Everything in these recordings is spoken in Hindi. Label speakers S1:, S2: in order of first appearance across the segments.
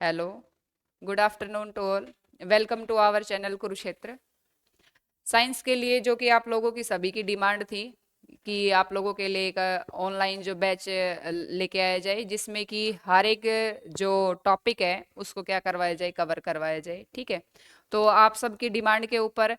S1: Hello, good afternoon to all. Welcome to our channel Kurukshetra. Science के लिए जो कि आप लोगों की सभी की डिमांड थी कि आप लोगों के लिए एक ऑनलाइन जो बैच लेके आया जाए, जिसमें कि हर एक जो टॉपिक है उसको क्या करवाया जाए, कवर करवाया जाए। ठीक है, तो आप सबकी डिमांड के ऊपर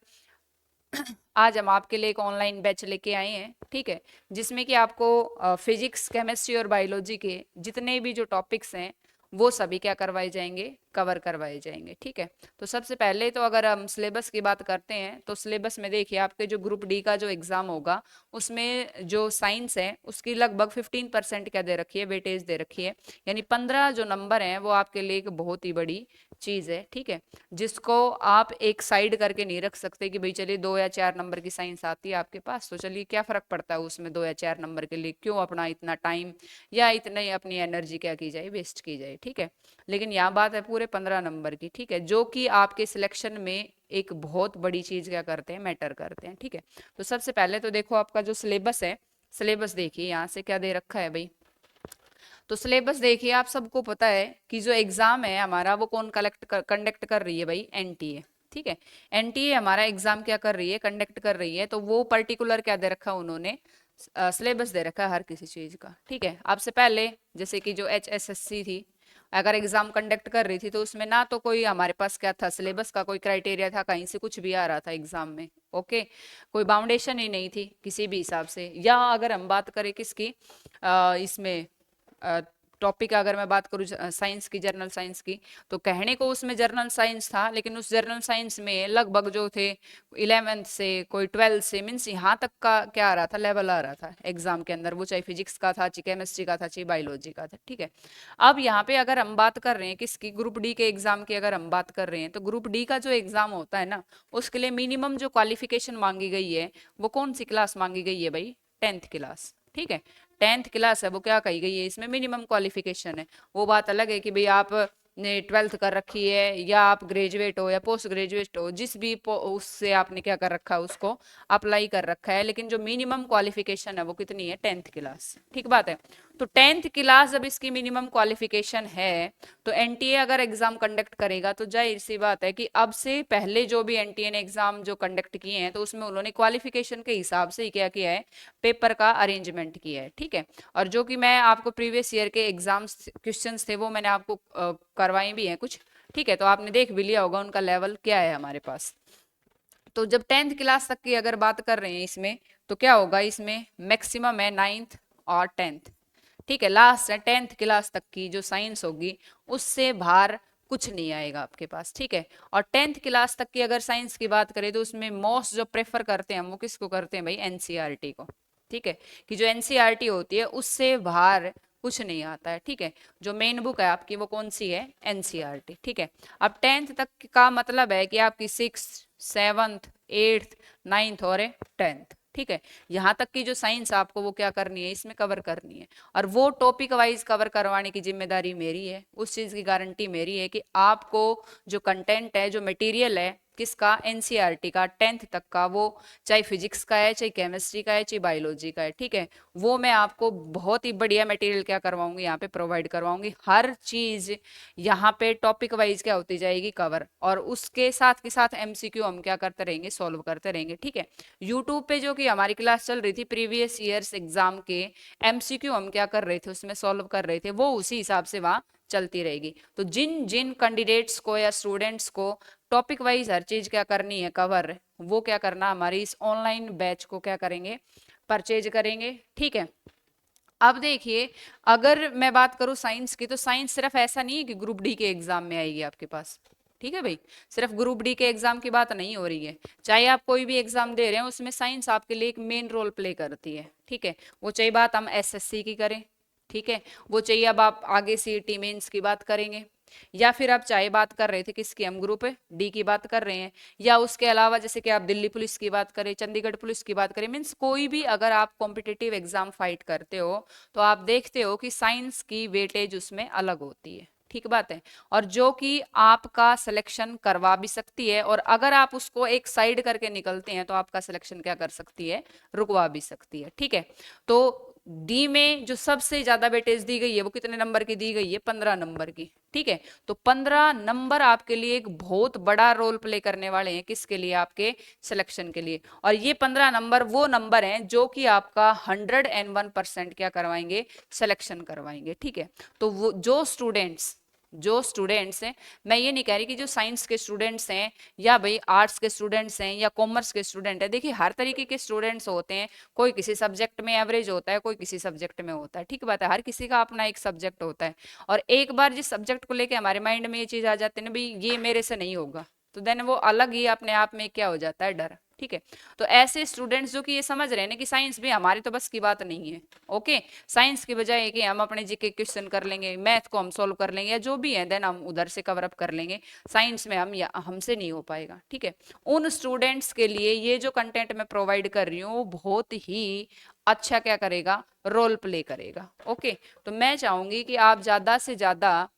S1: आज हम आपके लिए एक ऑनलाइन बैच लेके आए हैं। ठीक है, जिसमें कि आपको फिजिक्स, केमिस्ट्री और बायोलॉजी के जितने भी जो टॉपिक्स हैं वो सभी क्या करवाए जाएंगे, कवर करवाए जाएंगे। ठीक है, तो सबसे पहले तो अगर हम सिलेबस की बात करते हैं तो सिलेबस में देखिए, आपके जो ग्रुप डी का जो एग्जाम होगा उसमें जो साइंस है उसकी लगभग 15% क्या दे रखी है, वेटेज दे रखी है। यानी 15 जो नंबर हैं वो आपके लिए एक बहुत ही बड़ी चीज है। ठीक है, जिसको आप एक साइड करके नहीं रख सकते कि भाई चलिए 2 या 4 नंबर की साइंस आती है आपके पास, तो चलिए क्या फर्क पड़ता है उसमें, 2 या 4 नंबर के लिए क्यों अपना इतना टाइम या इतनी अपनी एनर्जी क्या की जाए, वेस्ट की जाए। ठीक है, लेकिन यहाँ बात है पूरे 15 नंबर की। ठीक है, जो कि आपके सिलेक्शन में एक बहुत बड़ी चीज क्या करते हैं, मैटर करते हैं। ठीक है, तो सबसे पहले तो देखो आपका जो सिलेबस है, सिलेबस देखिए यहाँ से क्या दे रखा है भाई। तो सिलेबस देखिए, आप सबको पता है कि जो एग्जाम है हमारा वो कौन कंडक्ट कर रही है भाई, एनटीए। ठीक है, एनटीए हमारा एग्जाम क्या कर रही है, कंडक्ट कर रही है। तो वो पर्टिकुलर क्या दे रखा उन्होंने, सिलेबस दे रखा है हर किसी चीज का। ठीक है, आपसे पहले जैसे कि जो एचएसएससी थी, अगर एग्जाम कंडक्ट कर रही थी तो उसमें ना तो कोई हमारे पास क्या था, सिलेबस का कोई क्राइटेरिया था, कहीं से कुछ भी आ रहा था एग्जाम में। ओके, कोई बाउंडेशन ही नहीं थी किसी भी हिसाब से। या अगर हम बात करें किसकी, इसमें टॉपिक अगर मैं बात करूँ साइंस की, जर्नल साइंस की, तो कहने को उसमें जर्नल साइंस था, लेकिन उस जर्नल साइंस में लगभग जो थे 11th से कोई 12th से मीन्स यहाँ तक का क्या आ रहा था, लेवल आ रहा था एग्जाम के अंदर, वो चाहे फिजिक्स का था, चाहे केमिस्ट्री का था, चाहे बायोलॉजी का था। ठीक है, अब यहाँ पे अगर हम बात कर रहे हैं किसकी, ग्रुप डी के एग्जाम की अगर हम बात कर रहे हैं, तो ग्रुप डी का जो एग्जाम होता है ना, उसके लिए मिनिमम जो क्वालिफिकेशन मांगी गई है वो कौन सी क्लास मांगी गई है भाई, 10th क्लास। ठीक है, 10th क्लास है वो क्या कही गई है, इसमें मिनिमम क्वालिफिकेशन है। वो बात अलग है कि भाई आप ने 12th कर रखी है या आप ग्रेजुएट हो या पोस्ट ग्रेजुएट हो, जिस भी उससे आपने क्या कर रखा है उसको अप्लाई कर रखा है, लेकिन जो मिनिमम क्वालिफिकेशन है वो कितनी है, 10th क्लास। ठीक बात है, तो 10th क्लास जब इसकी मिनिमम क्वालिफिकेशन है, तो एनटीए अगर एग्जाम कंडक्ट करेगा तो जाहिर सी बात है कि अब से पहले जो भी एनटीए ने एग्जाम जो कंडक्ट किए हैं तो उसमें उन्होंने क्वालिफिकेशन के हिसाब से ही क्या किया है, पेपर का अरेंजमेंट किया है। ठीक है, और जो कि मैं आपको प्रीवियस ईयर के एग्जाम्स क्वेश्चंस थे वो मैंने आपको करवाए भी हैं कुछ। ठीक है, तो आपने देख भी लिया होगा उनका लेवल क्या है हमारे पास। तो जब 10th क्लास तक की अगर बात कर रहे हैं इसमें, तो क्या होगा, इसमें मैक्सिमम है 9th और 10th। ठीक है, लास्ट है 10th क्लास तक की जो साइंस होगी, उससे बाहर कुछ नहीं आएगा आपके पास। ठीक है, और 10th क्लास तक की अगर साइंस की बात करें तो उसमें मोस्ट जो प्रेफर करते हैं हम वो किसको करते हैं भाई, एनसीईआरटी को। ठीक है, कि जो एनसीईआरटी होती है उससे बाहर कुछ नहीं आता है। ठीक है, जो मेन बुक है आपकी वो कौन सी है, एनसीईआरटी। ठीक है, अब 10th तक का मतलब है कि आपकी 6th, 7th, 8th, 9th और 10th। ठीक है, यहाँ तक की जो साइंस आपको वो क्या करनी है, इसमें कवर करनी है। और वो टॉपिक वाइज कवर करवाने की जिम्मेदारी मेरी है, उस चीज की गारंटी मेरी है कि आपको जो कंटेंट है, जो मटेरियल है किसका, एनसीईआरटी का 10th तक का, वो चाहे फिजिक्स का है, चाहे केमिस्ट्री का है, चाहे बायोलॉजी का है। ठीक है, वो मैं आपको बहुत ही बढ़िया मटेरियल क्या करवाऊंगी, यहाँ पे प्रोवाइड करवाऊंगी। हर चीज यहाँ पे टॉपिक वाइज क्या होती जाएगी, कवर, और उसके साथ के साथ एमसीक्यू हम क्या करते रहेंगे, सॉल्व करते रहेंगे। ठीक है, यूट्यूब पे जो कि हमारी क्लास चल रही थी प्रीवियस ईयर्स एग्जाम के एमसीक्यू हम क्या कर रहे थे, उसमें सॉल्व कर रहे थे, वो उसी हिसाब से वहां चलती रहेगी। तो जिन जिन कैंडिडेट्स को या स्टूडेंट्स को टॉपिक वाइज हर चीज क्या करनी है, कवर, वो क्या करना, हमारी इस ऑनलाइन बैच को क्या करेंगे, परचेज करेंगे। ठीक है, अब देखिए, अगर मैं बात करूं साइंस की, तो साइंस सिर्फ ऐसा नहीं है कि ग्रुप डी के एग्जाम में आएगी आपके पास। ठीक है भाई, सिर्फ ग्रुप डी के एग्जाम की बात नहीं हो रही है, चाहे आप कोई भी एग्जाम दे रहे हैं उसमें साइंस आपके लिए एक मेन रोल प्ले करती है। ठीक है, वो चाहे बात हम एसएससी की करें, ठीक है, वो चाहिए अब आप आगे सीईटी मेंस की बात करेंगे, या फिर आप चाहे बात कर रहे थे किसकी, हम ग्रुप डी की बात कर रहे हैं, या उसके अलावा जैसे कि आप दिल्ली पुलिस की बात करें, चंडीगढ़ पुलिस की बात करें, मीन्स कोई भी अगर आप कॉम्पिटिटिव एग्जाम फाइट करते हो तो आप देखते हो कि साइंस की वेटेज उसमें अलग होती है। ठीक बात है, और जो कि आपका सिलेक्शन करवा भी सकती है, और अगर आप उसको एक साइड करके निकलते हैं तो आपका सिलेक्शन क्या कर सकती है, रुकवा भी सकती है। ठीक है, तो डी में जो सबसे ज्यादा वेटेज दी गई है वो कितने नंबर की दी गई है, 15 नंबर की। ठीक है, तो 15 नंबर आपके लिए एक बहुत बड़ा रोल प्ले करने वाले हैं, किसके लिए, आपके सिलेक्शन के लिए। और ये 15 नंबर वो नंबर हैं जो कि आपका 101% क्या करवाएंगे, सिलेक्शन करवाएंगे। ठीक है, तो वो जो स्टूडेंट्स हैं, मैं ये नहीं कह रही कि जो साइंस के स्टूडेंट्स हैं या भाई आर्ट्स के स्टूडेंट्स हैं या कॉमर्स के स्टूडेंट हैं, देखिए हर तरीके के स्टूडेंट्स होते हैं, कोई किसी सब्जेक्ट में एवरेज होता है, कोई किसी सब्जेक्ट में होता है। ठीक बात है, हर किसी का अपना एक सब्जेक्ट होता है। और एक बार जिस सब्जेक्ट को लेके हमारे माइंड में ये चीज आ जाती है ना, भाई ये मेरे से नहीं होगा, तो देन वो अलग ही अपने आप में क्या हो जाता है, डर। ठीक है, तो ऐसे स्टूडेंट्स जो कि ये समझ रहे हैं ना कि साइंस भी हमारी तो बस की बात नहीं है। ओके, साइंस की बजाय कि हम अपने जीके क्वेश्चन कर लेंगे, मैथ को हम सॉल्व कर लेंगे या जो भी है, देन हम उधर से कवर अप कर लेंगे, साइंस में हमसे नहीं हो पाएगा। ठीक है, उन स्टूडेंट्स के लिए ये जो कंटेंट मैं प्रोवाइड कर रही हूँ वो बहुत ही अच्छा क्या करेगा, रोल प्ले करेगा। ओके, तो मैं चाहूंगी कि आप ज्यादा से ज्यादा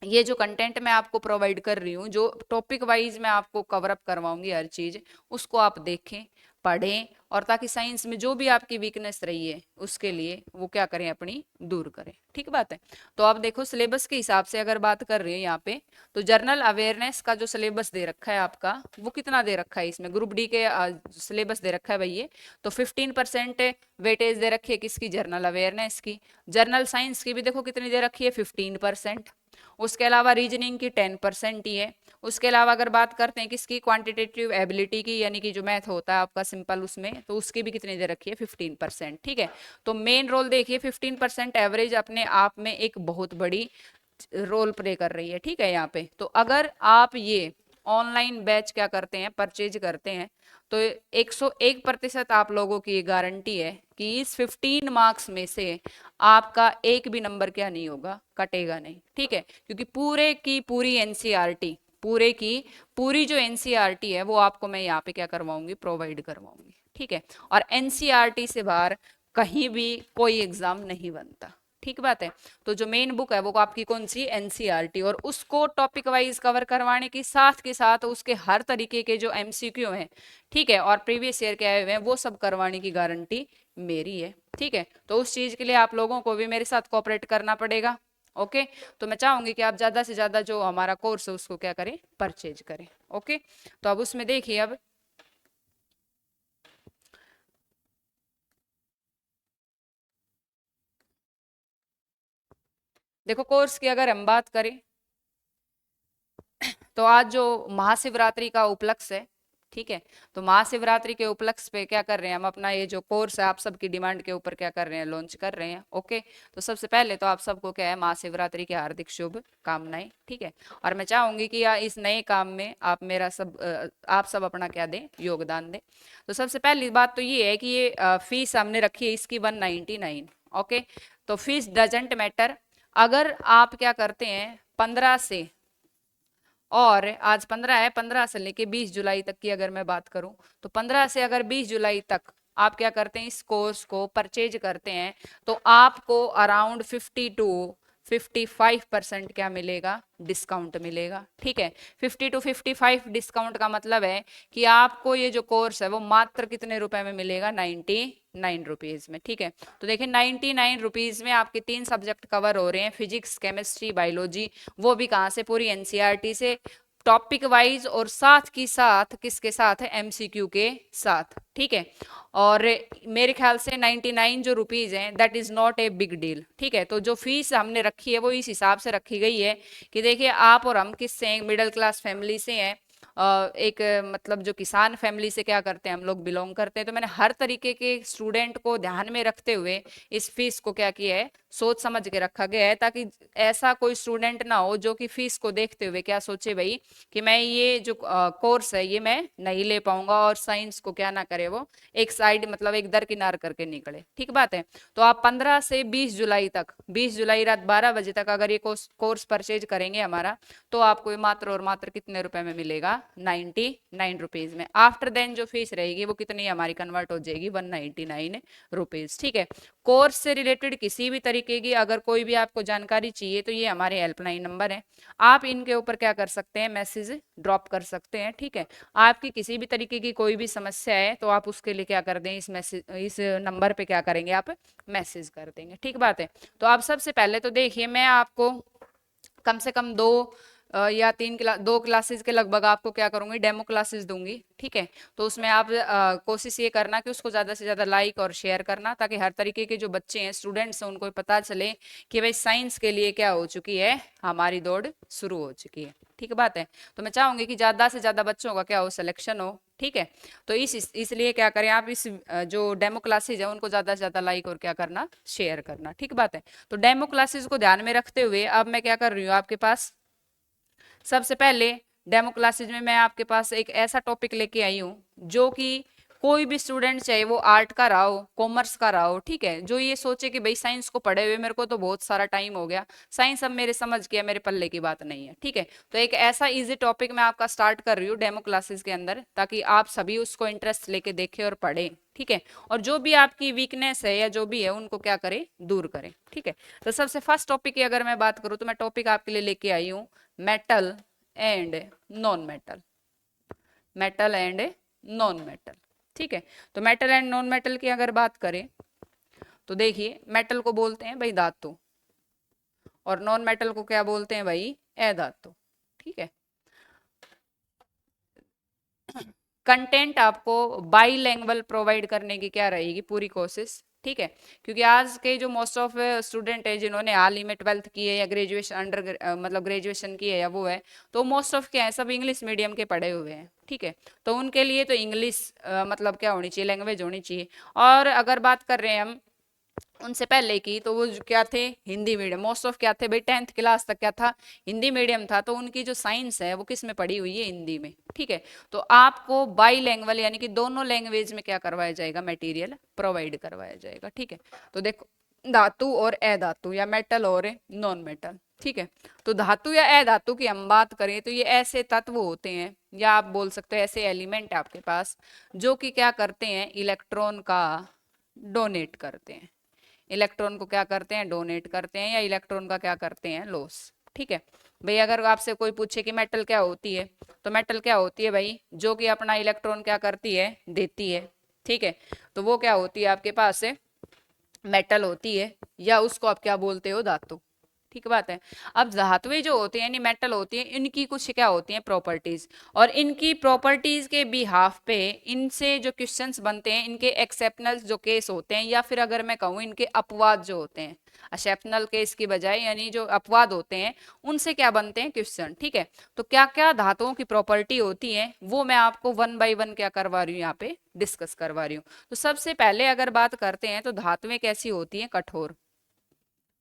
S1: ये जो कंटेंट मैं आपको प्रोवाइड कर रही हूँ, जो टॉपिक वाइज मैं आपको कवर अप करवाऊंगी हर चीज, उसको आप देखें, पढ़ें, और ताकि साइंस में जो भी आपकी वीकनेस रही है उसके लिए वो क्या करें, अपनी दूर करें। ठीक बात है, तो आप देखो सिलेबस के हिसाब से अगर बात कर रहे हैं यहाँ पे, तो जर्नल अवेयरनेस का जो सिलेबस दे रखा है आपका, वो कितना दे रखा है, इसमें ग्रुप डी के सिलेबस दे रखा है भाई ये, तो 15% वेटेज दे रखी है किसकी, जर्नल अवेयरनेस की। जर्नल साइंस की भी देखो कितनी दे रखी है, 15%। उसके अलावा रीजनिंग की 10% ही है। उसके अलावा अगर बात करते हैं किसकी, क्वांटिटेटिव एबिलिटी की, यानी कि जो मैथ होता है आपका सिंपल उसमें, तो उसकी भी कितनी दे रखी है, 15%। ठीक है, तो मेन रोल देखिए 15% एवरेज अपने आप में एक बहुत बड़ी रोल प्ले कर रही है। ठीक है, यहाँ पे तो अगर आप ये ऑनलाइन बैच क्या करते हैं, परचेज करते हैं, तो 101% आप लोगों की ये गारंटी है कि इस 15 मार्क्स में से आपका एक भी नंबर क्या नहीं होगा, कटेगा नहीं। ठीक है, क्योंकि पूरे की पूरी एनसीईआरटी, पूरे की पूरी जो एनसीईआरटी है वो आपको मैं यहाँ पे क्या करवाऊंगी, प्रोवाइड करवाऊंगी। ठीक है, और एनसीईआरटी से बाहर कहीं भी कोई एग्जाम नहीं बनता। ठीक बात है, तो जो मेन बुक है वो आपकी कौन सी, एनसीईआरटी, और उसको टॉपिक वाइज कवर करवाने के साथ उसके हर तरीके के जो एमसीक्यू हैं, ठीक है, और प्रीवियस ईयर के आए हुए हैं, वो सब करवाने की गारंटी मेरी है। ठीक है, तो उस चीज के लिए आप लोगों को भी मेरे साथ कोऑपरेट करना पड़ेगा। ओके, तो मैं चाहूंगी कि आप ज्यादा से ज्यादा जो हमारा कोर्स है उसको क्या करें, परचेज करें। ओके, तो अब उसमें देखिए, अब देखो कोर्स की अगर हम बात करें, तो आज जो महाशिवरात्रि का उपलक्ष्य है, ठीक है, तो महाशिवरात्रि के उपलक्ष्य पे क्या कर रहे हैं हम, अपना ये जो कोर्स है आप सबकी डिमांड के ऊपर क्या कर रहे हैं, लॉन्च कर रहे हैं। ओके, तो सबसे पहले तो आप सबको क्या है, महाशिवरात्रि की हार्दिक शुभ कामनाएं। ठीक है, और मैं चाहूंगी कि इस नए काम में आप मेरा आप सब अपना क्या दें, योगदान दें। तो सबसे पहली बात तो ये है कि ये फीस हमने रखी है इसकी 199। ओके, तो फीस डजेंट मैटर, अगर आप क्या करते हैं 15 से, और आज 15 है, 15 से लेके 20 जुलाई तक की अगर मैं बात करूं, तो 15 से अगर 20 जुलाई तक आप क्या करते हैं, इस कोर्स को परचेज करते हैं, तो आपको अराउंड 50 to 55% क्या मिलेगा, डिस्काउंट मिलेगा। ठीक है, 50 to 55 डिस्काउंट का मतलब है कि आपको ये जो कोर्स है वो मात्र कितने रुपए में मिलेगा, 99 रुपीज में। ठीक है, तो देखिए 99 रुपीज में आपके 3 सब्जेक्ट कवर हो रहे हैं, फिजिक्स, केमिस्ट्री, बायोलॉजी, वो भी कहाँ से, पूरी एनसीईआरटी से, टॉपिक वाइज, और साथ की साथ किसके साथ है, एमसीक्यू के साथ। ठीक है, और मेरे ख्याल से 99 जो रुपीज हैं, that is not a big deal. ठीक है, तो जो फीस हमने रखी है वो इस हिसाब से रखी गई है कि देखिए आप और हम किससे हैं, मिडिल क्लास फैमिली से हैं, एक मतलब जो किसान फैमिली से क्या करते हैं हम लोग, बिलोंग करते हैं। तो मैंने हर तरीके के स्टूडेंट को ध्यान में रखते हुए इस फीस को क्या किया है, सोच समझ के रखा गया है, ताकि ऐसा कोई स्टूडेंट ना हो जो कि फीस को देखते हुए क्या सोचे भाई कि मैं ये जो कोर्स है ये मैं नहीं ले पाऊंगा, और साइंस को क्या ना करे, वो एक साइड मतलब एक दरकिनार करके निकले। ठीक बात है, तो आप 15 से 20 जुलाई तक, 20 जुलाई रात 12 बजे तक अगर ये कोर्स परचेज करेंगे हमारा, तो आपको ये मात्र और मात्र कितने रुपए में मिलेगा, ₹99 में। आफ्टर देन जो फीस रहेगी वो कितनी हमारी कन्वर्ट हो जाएगी ₹199। ठीक है। कोर्स से रिलेटेड किसी भी तरीके की अगर कोई भी आपको जानकारी चाहिए तो ये हमारे हेल्पलाइन नंबर है, आप इनके ऊपर क्या कर सकते हैं, मैसेज ड्रॉप कर सकते हैं। ठीक है। आपकी किसी भी तरीके की कोई भी समस्या है तो आप उसके लिए क्या कर दें, इस मैसेज, इस नंबर पे क्या करेंगे, आप मैसेज कर देंगे। ठीक बात है। तो आप सबसे पहले तो देखिए, मैं आपको कम से कम या 2 क्लासेस के लगभग आपको क्या करूंगी, डेमो क्लासेस दूंगी। ठीक है। तो उसमें आप कोशिश ये करना कि उसको ज्यादा से ज्यादा लाइक और शेयर करना, ताकि हर तरीके के जो बच्चे हैं, स्टूडेंट्स हैं, उनको पता चले कि भाई साइंस के लिए क्या हो चुकी है, हमारी दौड़ शुरू हो चुकी है। ठीक बात है। तो मैं चाहूंगी कि ज्यादा से ज्यादा बच्चों का क्या हो, सिलेक्शन हो। ठीक है। तो इसलिए क्या करें, आप इस जो डेमो क्लासेज है उनको ज्यादा से ज्यादा लाइक और क्या करना, शेयर करना। ठीक बात है। तो डेमो क्लासेज को ध्यान में रखते हुए अब मैं क्या कर रही हूँ, आपके पास सबसे पहले डेमो क्लासेज में मैं आपके पास एक ऐसा टॉपिक लेके आई हूँ जो कि कोई भी स्टूडेंट, चाहे वो आर्ट का रहा हो, कॉमर्स का रहा हो, ठीक है, जो ये सोचे कि भाई साइंस को पढ़े हुए मेरे को तो बहुत सारा टाइम हो गया, साइंस अब मेरे समझ गया, मेरे पल्ले की बात नहीं है। ठीक है। तो एक ऐसा इजी टॉपिक मैं आपका स्टार्ट कर रही हूँ डेमो क्लासेस के अंदर, ताकि आप सभी उसको इंटरेस्ट लेके देखें और पढ़ें। ठीक है। और जो भी आपकी वीकनेस है या जो भी है उनको क्या करें, दूर करें। ठीक है। तो सबसे फर्स्ट टॉपिक की अगर मैं बात करूँ तो मैं टॉपिक आपके लिए लेके आई हूँ metal and non metal. Metal and non metal. ठीक है। तो मेटल एंड नॉन मेटल की अगर बात करें तो देखिए, मेटल को बोलते हैं भाई धातु, और नॉन मेटल को क्या बोलते हैं भाई, अधातु। ठीक है। कंटेंट आपको बाईलैंग्वेज प्रोवाइड करने की क्या रहेगी, पूरी कोशिश। ठीक है। क्योंकि आज के जो मोस्ट ऑफ स्टूडेंट है जिन्होंने हाल ही में 12th की है या ग्रेजुएशन मतलब ग्रेजुएशन की है या वो है, तो मोस्ट ऑफ क्या है, सब इंग्लिश मीडियम के पढ़े हुए हैं। ठीक है। तो उनके लिए तो इंग्लिश मतलब क्या होनी चाहिए, लैंग्वेज होनी चाहिए। और अगर बात कर रहे हैं हम उनसे पहले की, तो वो क्या थे, हिंदी मीडियम। मोस्ट ऑफ क्या थे भाई, 10th क्लास तक क्या था, हिंदी मीडियम था। तो उनकी जो साइंस है वो किस में पढ़ी हुई है, हिंदी में। ठीक है। तो आपको बाई लैंग्वेज यानी कि दोनों लैंग्वेज में क्या करवाया जाएगा, मटेरियल प्रोवाइड करवाया जाएगा। ठीक है। तो देखो, धातु और अधातु या मेटल और नॉन मेटल। ठीक है। तो धातु या अधातु की हम बात करें तो ये ऐसे तत्व होते हैं, या आप बोल सकते हो ऐसे एलिमेंट है आपके पास, जो कि क्या करते हैं, इलेक्ट्रॉन का डोनेट करते हैं। इलेक्ट्रॉन को क्या करते हैं, डोनेट करते हैं, या इलेक्ट्रॉन का क्या करते हैं, लॉस। ठीक है। भाई अगर आपसे कोई पूछे कि मेटल क्या होती है, तो मेटल क्या होती है भाई, जो कि अपना इलेक्ट्रॉन क्या करती है, देती है। ठीक है। तो वो क्या होती है आपके पास है, मेटल होती है, या उसको आप क्या बोलते हो, धातु। ठीक बात है। अब धातुएं जो होती हैं, यानी मेटल होती हैं, इनकी कुछ क्या होती हैं, प्रॉपर्टीज। और इनकी प्रॉपर्टीज के बिहाफ पे इनसे जो क्वेश्चंस बनते हैं, इनके एक्सेप्शनल जो केस होते हैं, या फिर अगर मैं कहूँ इनके अपवाद जो होते हैं, एक्सेप्शनल केस की बजाय यानी जो अपवाद होते हैं, उनसे क्या बनते हैं क्वेश्चन। ठीक है। तो क्या क्या धातुओं की प्रॉपर्टी होती है वो मैं आपको वन बाय वन क्या करवा रही हूँ, यहाँ पे डिस्कस करवा रही हूँ। तो सबसे पहले अगर बात करते हैं तो धातुएं कैसी होती हैं, कठोर।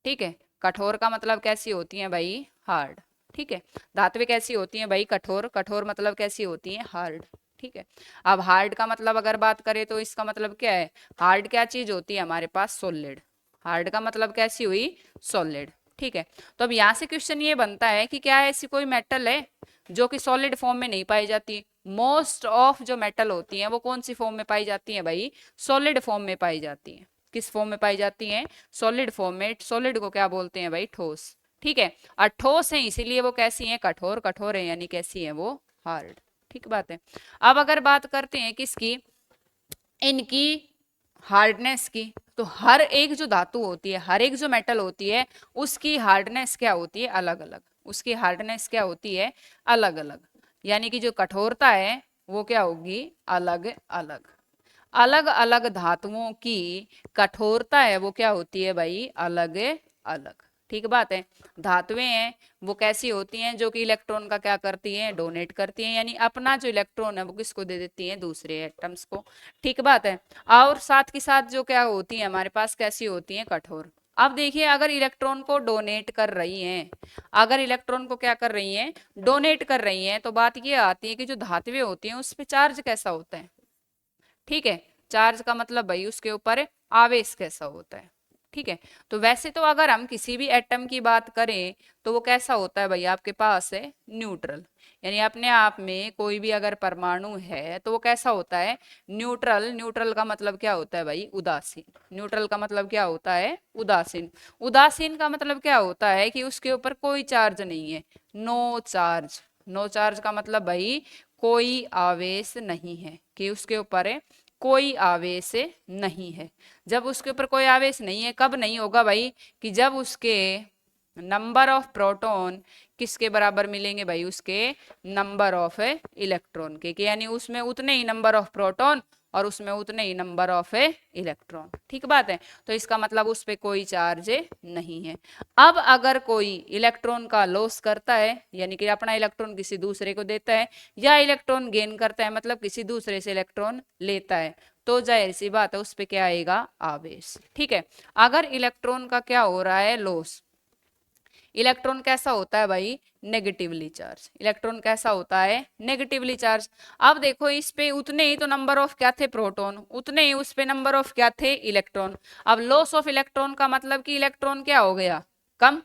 S1: ठीक है। कठोर का मतलब कैसी होती है भाई, हार्ड। ठीक है। धातुएं कैसी होती हैं भाई, कठोर। कठोर मतलब कैसी होती हैं, हार्ड। ठीक है। अब हार्ड का मतलब अगर बात करें तो इसका मतलब क्या है, हार्ड क्या चीज होती है हमारे पास, सॉलिड। हार्ड का मतलब कैसी हुई, सॉलिड। ठीक है। तो अब यहाँ से क्वेश्चन ये बनता है कि क्या ऐसी कोई मेटल है जो कि सॉलिड फॉर्म में नहीं पाई जाती। मोस्ट ऑफ जो मेटल होती हैं वो कौन सी फॉर्म में पाई जाती हैं भाई, सॉलिड फॉर्म में पाई जाती हैं। किस फॉर्म में पाई जाती हैं, सॉलिड फॉर्म में। सॉलिड को क्या बोलते हैं भाई, ठोस। ठीक है। और ठोस है इसीलिए वो कैसी हैं, कठोर। कठोर है यानी कैसी है वो, हार्ड। ठीक बात है। अब अगर बात करते हैं किसकी, इनकी हार्डनेस की, तो हर एक जो धातु होती है, हर एक जो मेटल होती है, उसकी हार्डनेस क्या होती है, अलग अलग। उसकी हार्डनेस क्या होती है, अलग अलग। यानी कि जो कठोरता है वो क्या होगी, अलग अलग। अलग अलग धातुओं की कठोरता है वो क्या होती है भाई, अलग अलग। ठीक बात है। धातुएं हैं वो कैसी होती हैं, जो कि इलेक्ट्रॉन का क्या करती हैं, डोनेट करती हैं, यानी अपना जो इलेक्ट्रॉन है वो किसको दे देती हैं, दूसरे एटम्स को। ठीक बात है। और साथ के साथ जो क्या होती है हमारे पास, कैसी होती हैं, कठोर। अब देखिए, अगर इलेक्ट्रॉन को डोनेट कर रही हैं, अगर इलेक्ट्रॉन को क्या कर रही हैं, डोनेट कर रही हैं, तो बात ये आती है कि जो धातुएं होती हैं उस पर चार्ज कैसा होता है। ठीक है। चार्ज का मतलब भाई उसके ऊपर आवेश कैसा होता है। ठीक है। तो वैसे तो अगर हम किसी भी एटम की बात करें तो वो कैसा होता है भाई, आपके पास है न्यूट्रल, यानी अपने आप में कोई भी अगर परमाणु है तो वो कैसा होता है, न्यूट्रल। न्यूट्रल का मतलब क्या होता है भाई, उदासीन। न्यूट्रल का मतलब क्या होता है, उदासीन। उदासीन का मतलब क्या होता है कि उसके ऊपर कोई चार्ज नहीं है, नो चार्ज। नो चार्ज का मतलब भाई कोई आवेश नहीं है, कि उसके ऊपर है कोई आवेश नहीं है। जब उसके ऊपर कोई आवेश नहीं है, कब नहीं होगा भाई, कि जब उसके नंबर ऑफ प्रोटॉन किसके बराबर मिलेंगे भाई, उसके नंबर ऑफ इलेक्ट्रॉन के, कि यानी उसमें उतने ही नंबर ऑफ प्रोटॉन और उसमें उतने ही नंबर ऑफ इलेक्ट्रॉन। ठीक बात है। तो इसका मतलब उस पर कोई चार्ज नहीं है। अब अगर कोई इलेक्ट्रॉन का लॉस करता है, यानी कि अपना इलेक्ट्रॉन किसी दूसरे को देता है, या इलेक्ट्रॉन गेन करता है मतलब किसी दूसरे से इलेक्ट्रॉन लेता है, तो जाहिर सी बात है उस पर क्या आएगा, आवेश। ठीक है। अगर इलेक्ट्रॉन का क्या हो रहा है, लॉस, इलेक्ट्रॉन कैसा होता है भाई, नेगेटिवली चार्ज। इलेक्ट्रॉन कैसा होता है, नेगेटिवली चार्ज। अब देखो इस पे उतने ही तो नंबर ऑफ क्या थे, प्रोटॉन, उतने ही उस पे नंबर ऑफ क्या थे, इलेक्ट्रॉन। अब लॉस ऑफ इलेक्ट्रॉन का मतलब कि इलेक्ट्रॉन क्या हो गया, कम।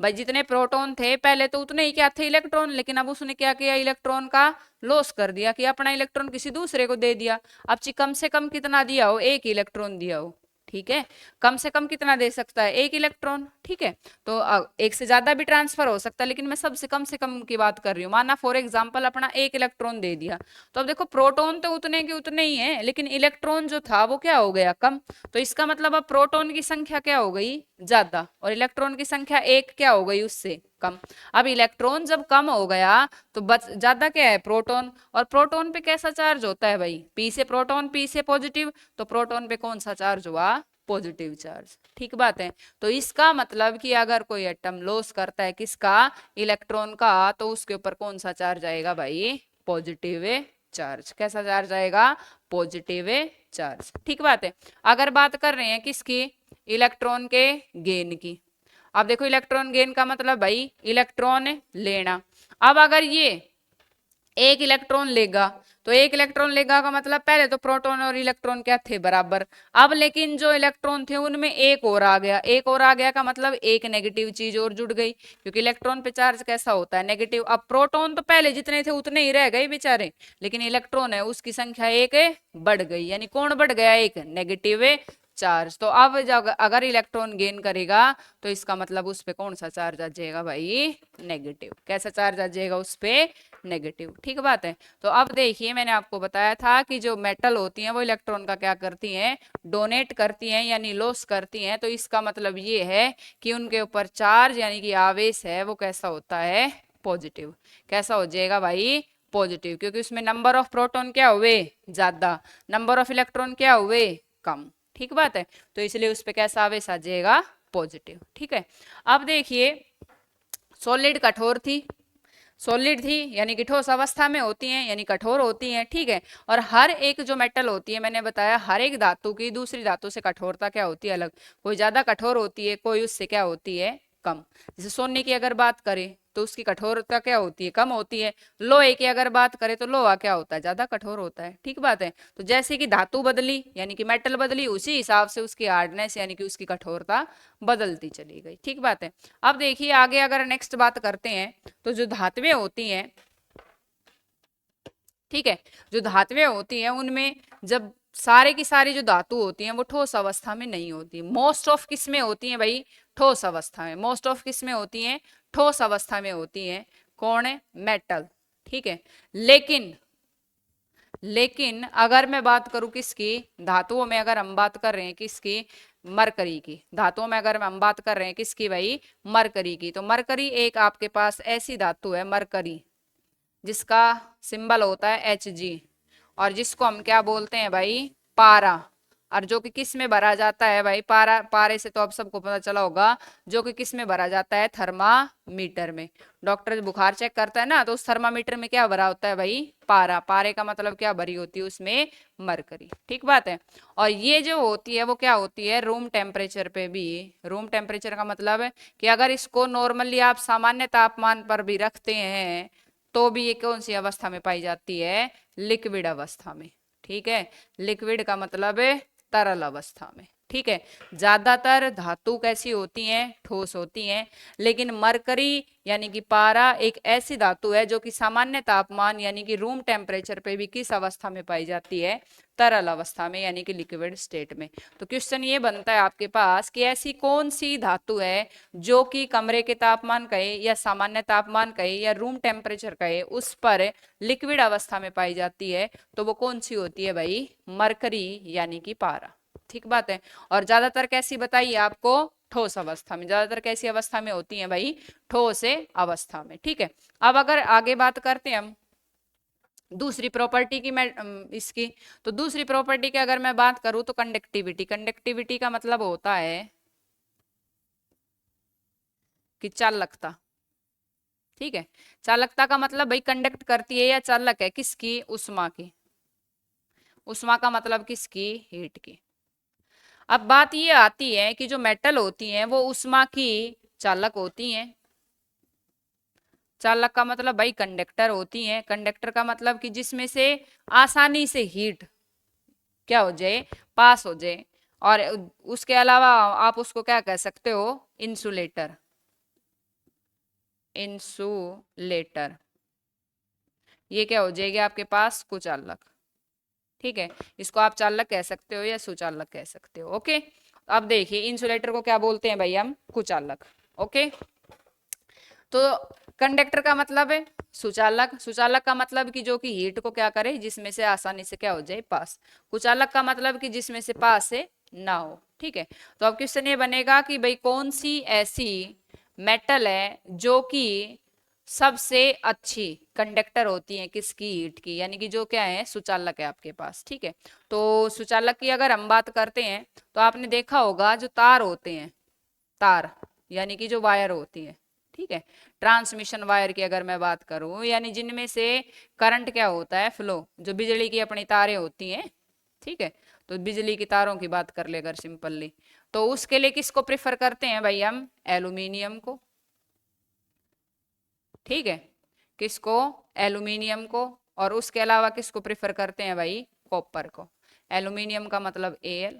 S1: भाई जितने प्रोटॉन थे पहले तो उतने ही क्या थे, इलेक्ट्रॉन, लेकिन अब उसने क्या किया, इलेक्ट्रॉन का लॉस कर दिया, कि अपना इलेक्ट्रॉन किसी दूसरे को दे दिया। अब कम से कम कितना दिया हो, एक इलेक्ट्रॉन दिया हो। ठीक है। कम से कम कितना दे सकता है, एक इलेक्ट्रॉन। ठीक है। तो एक से ज्यादा भी ट्रांसफर हो सकता है, लेकिन मैं सबसे कम से कम की बात कर रही हूँ। माना फॉर एग्जांपल अपना एक इलेक्ट्रॉन दे दिया, तो अब देखो प्रोटॉन तो उतने के उतने ही है, लेकिन इलेक्ट्रॉन जो था वो क्या हो गया, कम। तो इसका मतलब अब प्रोटॉन की संख्या क्या हो गई, ज्यादा, और इलेक्ट्रॉन की संख्या एक क्या हो गई, उससे कम। अब इलेक्ट्रॉन जब कम हो गया तो बच ज्यादा क्या है, प्रोटॉन। और प्रोटॉन पे कैसा चार्ज होता है भाई, पी से प्रोटॉन, पी से पॉजिटिव, तो प्रोटॉन पे कौन सा चार्ज हुआ, पॉजिटिव चार्ज। ठीक बात है। तो इसका मतलब कि अगर कोई एटम लॉस करता है किसका, इलेक्ट्रॉन का, तो उसके ऊपर कौन सा चार्ज आएगा भाई, पॉजिटिव चार्ज। कैसा चार्ज आएगा, पॉजिटिव चार्ज। ठीक बात है। अगर बात कर रहे हैं किसकी, इलेक्ट्रॉन के गेन की। अब देखो इलेक्ट्रॉन गेन का मतलब भाई इलेक्ट्रॉन लेना। अब अगर ये एक इलेक्ट्रॉन लेगा, तो एक इलेक्ट्रॉन लेगा का मतलब पहले तो प्रोटॉन और इलेक्ट्रॉन क्या थे, बराबर। अब लेकिन जो इलेक्ट्रॉन थे उनमें एक और आ गया, एक और आ गया का मतलब एक नेगेटिव चीज और जुड़ गई, क्योंकि इलेक्ट्रॉन पे चार्ज कैसा होता है, नेगेटिव। अब प्रोटॉन तो पहले जितने थे उतने ही रह गए बेचारे, लेकिन इलेक्ट्रॉन है उसकी संख्या एक बढ़ गई, यानी कौन बढ़ गया, एक नेगेटिव चार्ज। तो अब अगर इलेक्ट्रॉन गेन करेगा तो इसका मतलब उस पे कौन सा चार्ज आ जाएगा भाई, नेगेटिव। कैसा चार्ज आ जाएगा उस पे, नेगेटिव। ठीक बात है। तो अब देखिए मैंने आपको बताया था कि जो मेटल होती हैं वो इलेक्ट्रॉन का क्या करती हैं, डोनेट करती हैं, यानी लॉस करती हैं। तो इसका मतलब ये है कि उनके ऊपर चार्ज यानी कि आवेश है वो कैसा होता है, पॉजिटिव। कैसा हो जाएगा भाई, पॉजिटिव, क्योंकि उसमें नंबर ऑफ प्रोटॉन क्या हुए, ज्यादा, नंबर ऑफ इलेक्ट्रॉन क्या हुए, कम। ठीक बात है। तो इसलिए उस पर कैसा आवेश आ जाएगा, पॉजिटिव। ठीक है। अब देखिए सॉलिड कठोर थी, सॉलिड थी यानी कि ठोस अवस्था में होती हैं, यानी कठोर होती हैं। ठीक है। और हर एक जो मेटल होती है, मैंने बताया हर एक धातु की दूसरी धातु से कठोरता क्या होती है, अलग। कोई ज्यादा कठोर होती है, कोई उससे क्या होती है, कम। जैसे सोने की अगर बात करें तो उसकी कठोरता क्या होती है, कम होती है। लोहे की अगर बात करें तो लोहा क्या होता है, ज्यादा कठोर होता है। ठीक बात है। तो जैसे कि धातु बदली यानी कि मेटल बदली, उसी हिसाब से उसकी हार्डनेस यानी कि उसकी कठोरता बदलती चली गई। ठीक बात है। अब देखिए आगे अगर नेक्स्ट बात करते हैं, तो जो धातुएं होती हैं, ठीक है, जो धातुएं होती हैं उनमें जब सारे की सारी जो धातु होती हैं वो ठोस अवस्था में नहीं होती। मोस्ट ऑफ किस में होती हैं भाई, ठोस अवस्था में। मोस्ट ऑफ किस में होती हैं, ठोस अवस्था में होती हैं। कौन है, मेटल। ठीक है। लेकिन लेकिन अगर मैं बात करूं किसकी, धातुओं में अगर हम बात कर रहे हैं किसकी, मरकरी की। धातुओं में अगर हम बात कर रहे हैं किसकी भाई, मरकरी की। तो मरकरी एक आपके पास ऐसी धातु है, मरकरी, जिसका सिंबल होता है Hg, और जिसको हम क्या बोलते हैं भाई, पारा। और जो कि किस में भरा जाता है भाई, पारा, पारे से तो अब सबको पता चला होगा, जो कि किस में भरा जाता है, थर्मामीटर में। डॉक्टर जो बुखार चेक करता है ना, तो उस थर्मामीटर में क्या भरा होता है भाई, पारा। पारे का मतलब क्या भरी होती है उसमें, मरकरी। ठीक बात है। और ये जो होती है वो क्या होती है, रूम टेम्परेचर पे भी। रूम टेम्परेचर का मतलब है कि अगर इसको नॉर्मली आप सामान्य तापमान पर भी रखते हैं तो भी ये कौन सी अवस्था में पाई जाती है, लिक्विड अवस्था में। ठीक है। लिक्विड का मतलब है तरल अवस्था में। ठीक है। ज्यादातर धातु कैसी होती हैं, ठोस होती हैं, लेकिन मरकरी यानी कि पारा एक ऐसी धातु है जो कि सामान्य तापमान यानी कि रूम टेम्परेचर पे भी किस अवस्था में पाई जाती है, तरल अवस्था में यानी कि लिक्विड स्टेट में। तो क्वेश्चन ये बनता है आपके पास कि ऐसी कौन सी धातु है जो कि कमरे के तापमान कहे या सामान्य तापमान कहे या रूम टेम्परेचर कहे उस पर लिक्विड अवस्था में पाई जाती है, तो वो कौन सी होती है भाई, मरकरी यानी कि पारा। ठीक बात है। और ज्यादातर कैसी बताइए आपको, ठोस अवस्था में। ज्यादातर कैसी अवस्था में होती है भाई, ठोस अवस्था में। ठीक है। अब अगर आगे बात करते हैं हम दूसरी प्रॉपर्टी की, मैं इसकी, तो दूसरी प्रॉपर्टी की अगर मैं बात करूं तो कंडक्टिविटी। कंडक्टिविटी का मतलब होता है कि चालकता। ठीक है। चालकता का मतलब भाई कंडक्ट करती है या चालक है किसकी, उष्मा की। उष्मा का मतलब किसकी, हीट की। अब बात ये आती है कि जो मेटल होती हैं वो उष्मा की चालक होती हैं। चालक का मतलब भाई कंडक्टर होती हैं। कंडक्टर का मतलब कि जिसमें से आसानी से हीट क्या हो जाए, पास हो जाए। और उसके अलावा आप उसको क्या कह सकते हो, इंसुलेटर। इंसुलेटर ये क्या हो जाएगी आपके पास, कुचालक। ठीक है। इसको आप चालक कह सकते हो या सुचालक कह सकते हो। ओके। अब देखिए इंसुलेटर को क्या बोलते हैं भाई हम, कुचालक। ओके। तो कंडक्टर का मतलब है सुचालक। सुचालक का मतलब कि जो कि हीट को क्या करे, जिसमें से आसानी से क्या हो जाए, पास। कुचालक का मतलब कि जिसमें से पास से ना हो। ठीक है। तो अब क्वेश्चन ये बनेगा कि भाई कौन सी ऐसी मेटल है जो कि सबसे अच्छी कंडक्टर होती है किसकी, हीट की, यानी कि जो क्या है, सुचालक है आपके पास। ठीक है। तो सुचालक की अगर हम बात करते हैं तो आपने देखा होगा जो तार होते हैं, तार यानी कि जो वायर होती है, ठीक है, ट्रांसमिशन वायर की अगर मैं बात करूं, यानी जिनमें से करंट क्या होता है, फ्लो, जो बिजली की अपनी तारें होती हैं। ठीक है। तो बिजली की तारों की बात कर ले अगर सिंपली, तो उसके लिए किसको प्रेफर करते हैं भाई हम, एल्यूमिनियम को। ठीक है। किसको, एल्यूमिनियम को। और उसके अलावा किसको प्रेफर करते हैं भाई, कॉपर को। एल्यूमिनियम का मतलब Al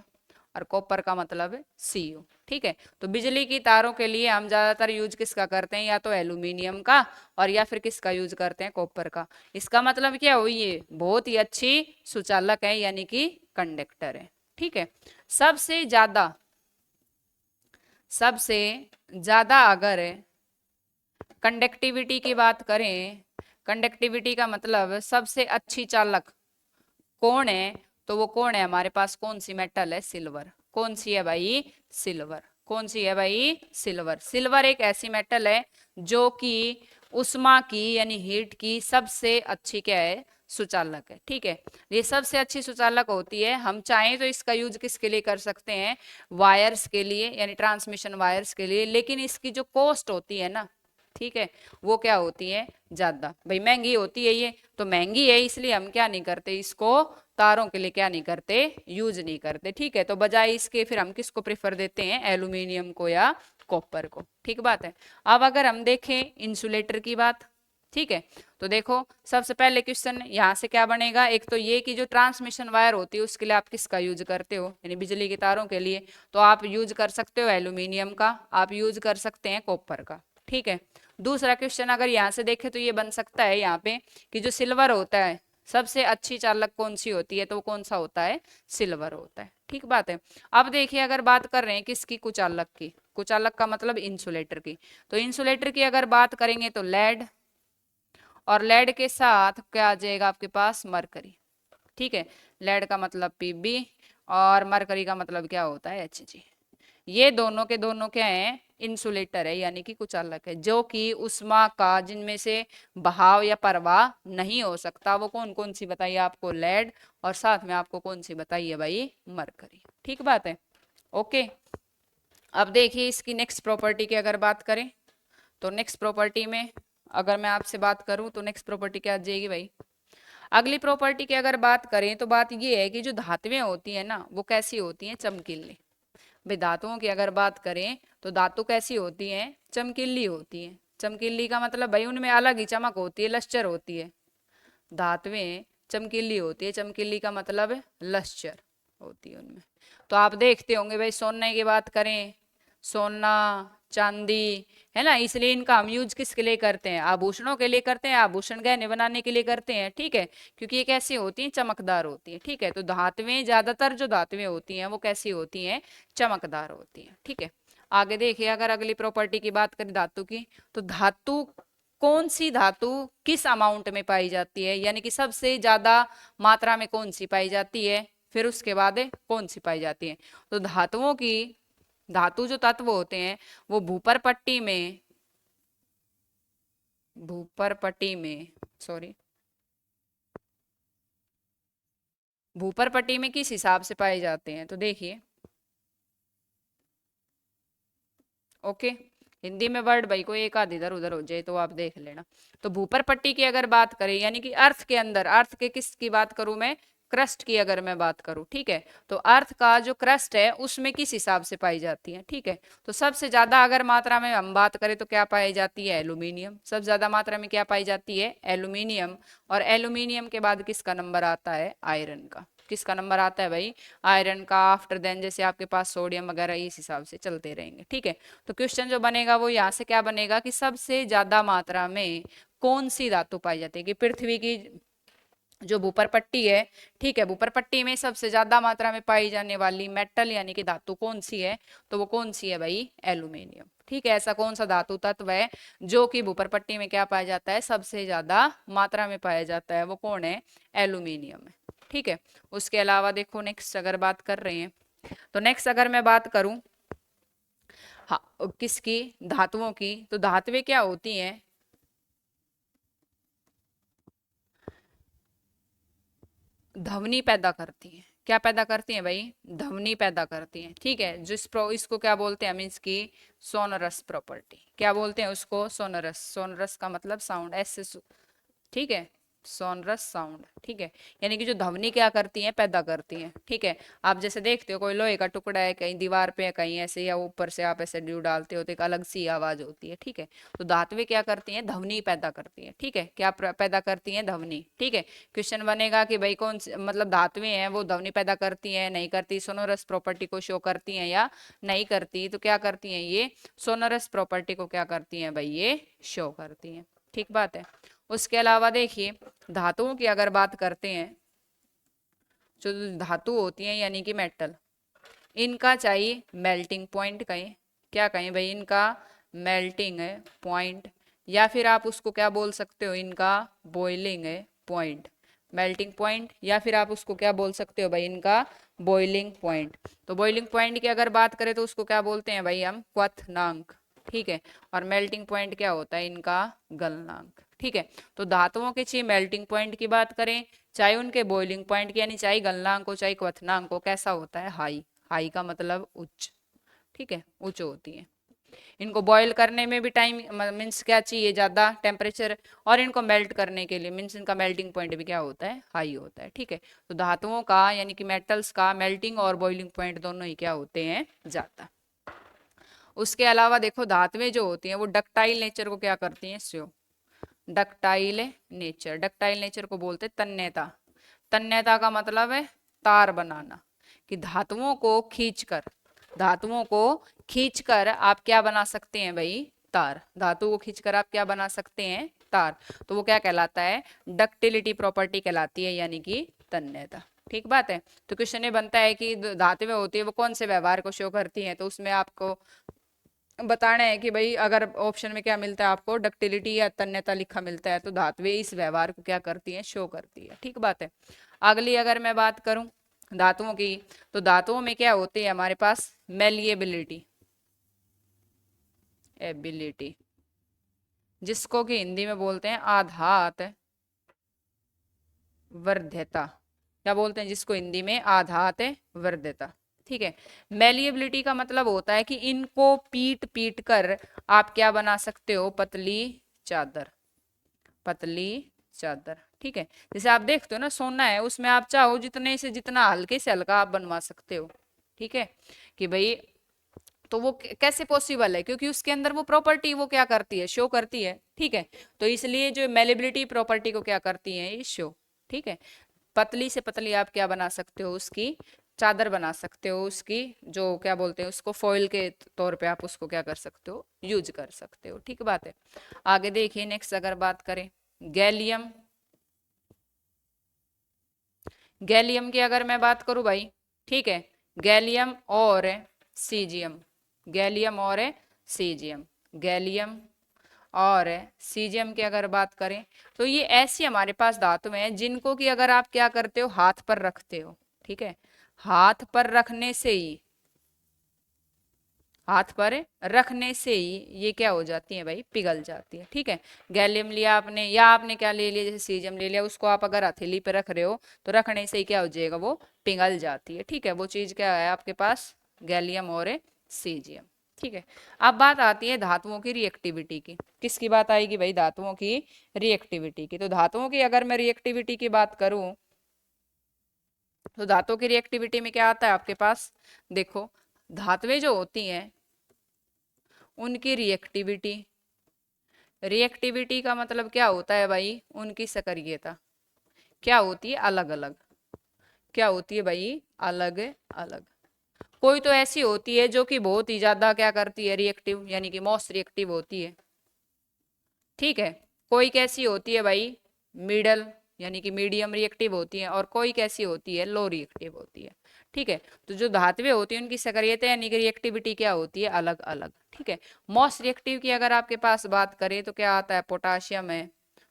S1: और कॉपर का मतलब है Cu। ठीक है। तो बिजली की तारों के लिए हम ज्यादातर यूज किसका करते हैं, या तो एल्यूमिनियम का और या फिर किसका यूज करते हैं, कॉपर का। इसका मतलब क्या हुई, ये बहुत ही अच्छी सुचालक है यानी कि कंडक्टर है। ठीक है। सबसे ज्यादा, सबसे ज्यादा अगर कंडक्टिविटी की बात करें, कंडक्टिविटी का मतलब सबसे अच्छी चालक कौन है, तो वो कौन है हमारे पास, कौन सी मेटल है, सिल्वर। कौन सी है भाई, सिल्वर। कौन सी है भाई, सिल्वर। सिल्वर एक ऐसी मेटल है जो कि उष्मा की यानी हीट की सबसे अच्छी क्या है, सुचालक है। ठीक है। ये सबसे अच्छी सुचालक होती है। हम चाहें तो इसका यूज किसके लिए कर सकते हैं, वायर्स के लिए यानी ट्रांसमिशन वायर्स के लिए, लेकिन इसकी जो कॉस्ट होती है ना, ठीक है, वो क्या होती है, ज्यादा। भाई महंगी होती है ये, तो महंगी है इसलिए हम क्या नहीं करते, इसको तारों के लिए क्या नहीं करते, यूज नहीं करते। ठीक है। तो बजाय इसके फिर हम किसको प्रेफर देते हैं, एल्यूमिनियम को या कॉपर को। ठीक बात है। अब अगर हम देखें इंसुलेटर की बात, ठीक है, तो देखो सबसे पहले क्वेश्चन यहाँ से क्या बनेगा, एक तो ये कि जो ट्रांसमिशन वायर होती है उसके लिए आप किसका यूज करते हो, यानी बिजली की तारों के लिए, तो आप यूज कर सकते हो एल्यूमिनियम का, आप यूज कर सकते हैं कॉपर का। ठीक है। दूसरा क्वेश्चन अगर यहाँ से देखें तो ये बन सकता है यहाँ पे कि जो सिल्वर होता है, सबसे अच्छी चालक कौन सी होती है, तो वो कौन सा होता है, सिल्वर होता है। ठीक बात है। अब देखिए अगर बात कर रहे हैं किसकी, कुचालक की। कुचालक का मतलब इंसुलेटर की। तो इंसुलेटर की अगर बात करेंगे तो लेड, और लेड के साथ क्या आ जाएगा आपके पास, मरकरी। ठीक है। लेड का मतलब Pb और मरकरी का मतलब क्या होता है, Hg। ये दोनों के दोनों क्या है, इंसुलेटर है यानी कि कुचालक है, जो कि उष्मा का जिनमें से बहाव या प्रवाह नहीं हो सकता, वो कौन कौन सी बताइए आपको, लेड, और साथ में आपको कौन सी बताइए भाई, मरकरी। ठीक बात है। ओके। अब देखिए इसकी नेक्स्ट प्रॉपर्टी की अगर बात करें, तो नेक्स्ट प्रॉपर्टी में अगर मैं आपसे बात करूं तो नेक्स्ट प्रॉपर्टी क्या आ जाएगी भाई, अगली प्रॉपर्टी की अगर बात करें तो बात ये है कि जो धातुएं होती है ना वो कैसी होती हैं, चमकीली। भाई धातुओं की अगर बात करें तो धातु कैसी होती हैं, चमकीली होती हैं। चमकीली का मतलब भाई उनमें अलग ही चमक होती है, लश्चर होती है। धातुएं चमकीली होती है, चमकीली का मतलब है लश्चर। होती है उनमें। तो आप देखते होंगे भाई, सोने की बात करें, सोना, चांदी, है ना, इसलिए इनका हम यूज किसके लिए करते हैं? आभूषणों के लिए करते हैं, आभूषण गहने बनाने के लिए करते हैं, ठीक है, क्योंकि ये कैसी होती हैं? चमकदार होती है, ठीक है। तो धातुएं, ज्यादातर जो धातुएं होती हैं वो कैसी होती हैं? चमकदार होती हैं, ठीक है। आगे देखिए, अगर अगली प्रॉपर्टी की बात करें धातु की, तो धातु, कौन सी धातु किस अमाउंट में पाई जाती है, यानी कि सबसे ज्यादा मात्रा में कौन सी पाई जाती है, फिर उसके बाद कौन सी पाई जाती है? तो धातुओं की, धातु जो तत्व होते हैं वो भूपर पट्टी में, भूपर पट्टी में, सॉरी, भूपर पट्टी में किस हिसाब से पाए जाते हैं? तो देखिए, ओके, हिंदी में वर्ड भाई कोई एक आध इधर उधर हो जाए तो आप देख लेना। तो भूपर पट्टी की अगर बात करें, यानी कि अर्थ के अंदर, अर्थ के किसकी बात करूं मैं? क्रस्ट की अगर मैं बात करूं, ठीक है, तो अर्थ का जो क्रस्ट है उसमें किस हिसाब से पाई जाती है, ठीक है। तो सबसे ज्यादा अगर मात्रा में हम बात करें तो क्या पाई जाती है? एल्यूमिनियम। सबसे ज्यादा मात्रा में क्या पाई जाती है? एल्यूमिनियम। और एल्यूमिनियम के बाद किसका नंबर आता है? आयरन का। किसका नंबर आता है भाई? आयरन का। आफ्टर देन जैसे आपके पास सोडियम वगैरह, इस हिसाब से चलते रहेंगे, ठीक है। तो क्वेश्चन जो बनेगा वो यहाँ से क्या बनेगा कि सबसे ज्यादा मात्रा में कौन सी धातु पाई जाती है? कि पृथ्वी की जो भूपर पट्टी है, ठीक है, भूपर पट्टी में सबसे ज्यादा मात्रा में पाई जाने वाली मेटल यानी कि धातु कौन सी है? तो वो कौन सी है भाई? एल्यूमिनियम, ठीक है। ऐसा कौन सा धातु तत्व है जो कि भूपर पट्टी में क्या पाया जाता है? सबसे ज्यादा मात्रा में पाया जाता है, वो कौन है? एल्यूमिनियम है, ठीक है। उसके अलावा देखो, नेक्स्ट अगर बात कर रहे हैं, तो नेक्स्ट अगर मैं बात करूं, हाँ, किसकी? धातुओं की। तो धातुएं क्या होती हैं? ध्वनि पैदा करती हैं। क्या पैदा करती हैं भाई? ध्वनि पैदा करती हैं, ठीक है। इसको क्या बोलते हैं हम? इसकी सोनरस प्रॉपर्टी। क्या बोलते हैं उसको? सोनरस। सोनरस का मतलब साउंड, ऐसे, ठीक है, सोनरस साउंड, ठीक है। यानी कि जो ध्वनि क्या करती है? पैदा करती है, ठीक है। आप जैसे देखते हो कोई लोहे का टुकड़ा है कहीं दीवार पे, कहीं ऐसे, या ऊपर से आप ऐसे ड्यू डालते हो तो एक अलग सी आवाज होती है, ठीक है। तो धातुएं क्या करती हैं? ध्वनि पैदा करती हैं, ठीक है। क्या पैदा करती हैं? ध्वनि, ठीक है। क्वेश्चन बनेगा कि भाई कौन मतलब धातुएं हैं वो ध्वनि पैदा करती हैं, नहीं करती? सोनोरस प्रॉपर्टी को शो करती हैं या नहीं करती? तो क्या करती हैं ये? सोनोरस प्रॉपर्टी को क्या करती हैं भाई? ये शो करती हैं, ठीक बात है। उसके अलावा देखिए, धातुओं की अगर बात करते हैं, जो धातु होती हैं यानी कि मेटल, इनका चाहिए मेल्टिंग पॉइंट कहें, क्या कहें भाई? इनका मेल्टिंग है पॉइंट, या फिर आप उसको क्या बोल सकते हो? इनका बॉइलिंग है पॉइंट। मेल्टिंग पॉइंट, या फिर आप उसको क्या बोल सकते हो भाई? इनका बॉइलिंग पॉइंट। तो बॉइलिंग पॉइंट की अगर बात करें तो उसको क्या बोलते हैं भाई? हम क्वथनांक, ठीक है। और मेल्टिंग पॉइंट क्या होता है? इनका गलनांक, ठीक है। तो धातुओं के चाहिए मेल्टिंग पॉइंट की बात करें, चाहे उनके बॉइलिंग पॉइंट की, यानी चाहे गलनांक हो चाहे क्वथनांक हो, कैसा होता है? हाई। हाई का मतलब उच्च, ठीक है, उच्च होती है। इनको बॉईल करने में भी टाइम, मीन्स क्या चाहिए? ज्यादा टेम्परेचर। और इनको मेल्ट करने के लिए मीन्स इनका मेल्टिंग पॉइंट भी क्या होता है? हाई होता है, ठीक है। तो धातुओं का यानी कि मेटल्स का मेल्टिंग और बॉइलिंग पॉइंट दोनों ही क्या होते हैं? ज्यादा। उसके अलावा देखो, धातुएं जो होती हैं वो डक्टाइल नेचर को क्या करती हैं? Show. Ductile nature, ductile nature को बोलते हैं तन्यता। तन्यता का मतलब है तार बनाना, कि धातुओं को खींचकर, धातुओं को खींचकर आप क्या बना सकते हैं भाई? तार। धातु को खींचकर आप क्या बना सकते हैं? तार। तो वो क्या कहलाता है? डक्टिलिटी प्रॉपर्टी कहलाती है, यानी कि तन्यता, ठीक बात है। तो क्वेश्चन ये बनता है कि धातुएं होती है वो कौन से व्यवहार को शो करती हैं? तो उसमें आपको बताना है कि भाई अगर ऑप्शन में क्या मिलता है आपको? डक्टिलिटी या तन्यता लिखा मिलता है, तो धातुएं इस व्यवहार को क्या करती हैं? शो करती है, ठीक बात है। अगली अगर मैं बात करूं धातुओं की, तो धातुओं में क्या होती है हमारे पास? मेलिएबिलिटी, एबिलिटी, जिसको कि हिंदी में बोलते हैं आधात वर्ध्यता। क्या बोलते हैं जिसको हिंदी में? आधात वर्ध्यता, ठीक है। मेलिएबिलिटी का मतलब होता है कि इनको पीट पीट कर आप क्या बना सकते हो? पतली चादर, पतली चादर, ठीक है। जैसे आप देखते हो ना, सोना है उसमें आप चाहो जितने से जितना हल्के से हल्का आप बनवा सकते हो, ठीक है। कि भाई, तो वो कैसे पॉसिबल है? क्योंकि उसके अंदर वो प्रॉपर्टी वो क्या करती है? शो करती है, ठीक है। तो इसलिए जो मेलेबिलिटी प्रॉपर्टी को क्या करती है? ये शो, ठीक है। पतली से पतली आप क्या बना सकते हो? उसकी चादर बना सकते हो उसकी, जो क्या बोलते हैं उसको, फॉइल के तौर पे आप उसको क्या कर सकते हो, यूज कर सकते हो। ठीक बात है। आगे देखिए नेक्स्ट अगर बात करें गैलियम, गैलियम की अगर मैं बात करूं भाई, ठीक है, गैलियम और सीजियम, गैलियम और सीजियम, गैलियम और सीजियम की अगर बात करें तो ये ऐसी हमारे पास धातु हैं जिनको कि अगर आप क्या करते हो, हाथ पर रखते हो, ठीक है, हाथ पर रखने से ही, हाथ पर रखने से ही ये क्या हो जाती है भाई, पिघल जाती है। ठीक है, गैलियम लिया आपने, या आपने क्या ले लिया, जैसे सीजियम ले लिया, उसको आप अगर हथेली पे रख रहे हो तो रखने से ही क्या हो जाएगा, वो पिघल जाती है। ठीक है, वो चीज क्या है आपके पास, गैलियम और सीजियम। ठीक है, अब बात आती है धातुओं की रिएक्टिविटी की। किसकी बात आएगी भाई, धातुओं की रिएक्टिविटी की। तो धातुओं की अगर मैं रिएक्टिविटी की बात करूं तो धातुओं की रिएक्टिविटी में क्या आता है आपके पास, देखो धातुएं जो होती हैं उनकी रिएक्टिविटी, रिएक्टिविटी का मतलब क्या होता है भाई, उनकी सक्रियता क्या होती है, अलग अलग, क्या होती है भाई, अलग अलग। कोई तो ऐसी होती है जो कि बहुत ही ज्यादा क्या करती है, रिएक्टिव, यानी कि मोस्ट रिएक्टिव होती है। ठीक है, कोई कैसी होती है भाई, मिडल यानी कि मीडियम रिएक्टिव होती है, और कोई कैसी होती है, लो रिएक्टिव होती है। ठीक है, तो जो धातुएं होती है उनकी सक्रियता यानी कि रिएक्टिविटी क्या होती है, अलग अलग। ठीक है, मोस्ट रिएक्टिव की अगर आपके पास बात करें तो क्या आता है, पोटाशियम है,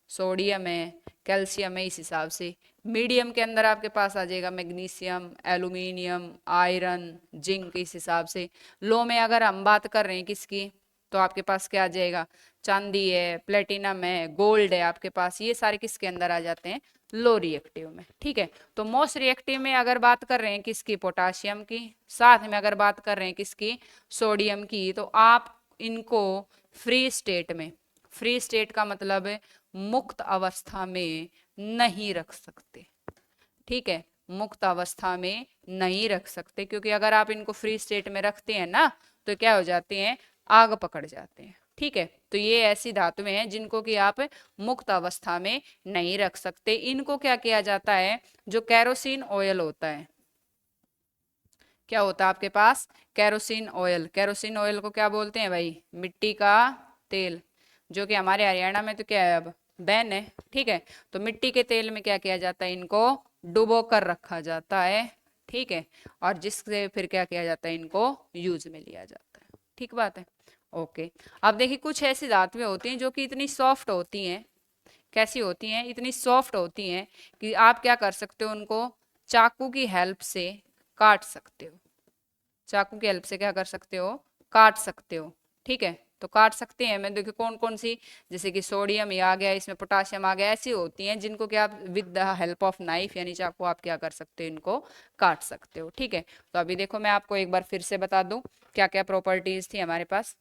S1: सोडियम है, कैल्शियम है, इस हिसाब से। मीडियम के अंदर आपके पास आ जाएगा मैग्नीशियम, एल्यूमिनियम, आयरन, जिंक, इस हिसाब से। लो में अगर हम बात कर रहे हैं किसकी, तो आपके पास क्या आ जाएगा, चांदी है, प्लेटिनम है, गोल्ड है आपके पास, ये सारे किसके अंदर आ जाते हैं, लो रिएक्टिव में। ठीक है, तो मोस्ट रिएक्टिव में अगर बात कर रहे हैं किसकी, पोटाशियम की, साथ में अगर बात कर रहे हैं किसकी, सोडियम की, तो आप इनको फ्री स्टेट में, फ्री स्टेट का मतलब है मुक्त अवस्था में नहीं रख सकते। ठीक है, मुक्त अवस्था में नहीं रख सकते, क्योंकि अगर आप इनको फ्री स्टेट में रखते हैं ना तो क्या हो जाते हैं, आग पकड़ जाते हैं। ठीक है, तो ये ऐसी धातुएं हैं जिनको कि आप मुक्त अवस्था में नहीं रख सकते। इनको क्या किया जाता है, जो कैरोसिन ऑयल होता है, क्या होता है आपके पास, कैरोसिन ऑयल, कैरोसिन ऑयल को क्या बोलते हैं भाई, मिट्टी का तेल, जो कि हमारे हरियाणा में तो क्या है अब, बैन है। ठीक है, तो मिट्टी के तेल में क्या किया जाता है, इनको डुबो कर रखा जाता है। ठीक है, और जिससे फिर क्या किया जाता है, इनको यूज में लिया जाता है। ठीक बात है, ओके। अब देखिए कुछ ऐसी धातुएं होती हैं जो कि इतनी सॉफ्ट होती हैं, कैसी होती हैं, इतनी सॉफ्ट होती हैं कि आप क्या कर सकते हो, उनको चाकू की हेल्प से काट सकते हो, चाकू की हेल्प से क्या कर सकते हो, काट सकते हो। ठीक है, तो काट सकते हैं, मैं देखिए कौन कौन सी, जैसे कि सोडियम ये आ गया, इसमें पोटाशियम आ गया, ऐसी होती हैं जिनको कि आप with the help of knife यानी चाकू आप क्या कर सकते हो, इनको काट सकते हो। ठीक है, तो अभी देखो मैं आपको एक बार फिर से बता दूं क्या क्या प्रॉपर्टीज थी हमारे पास,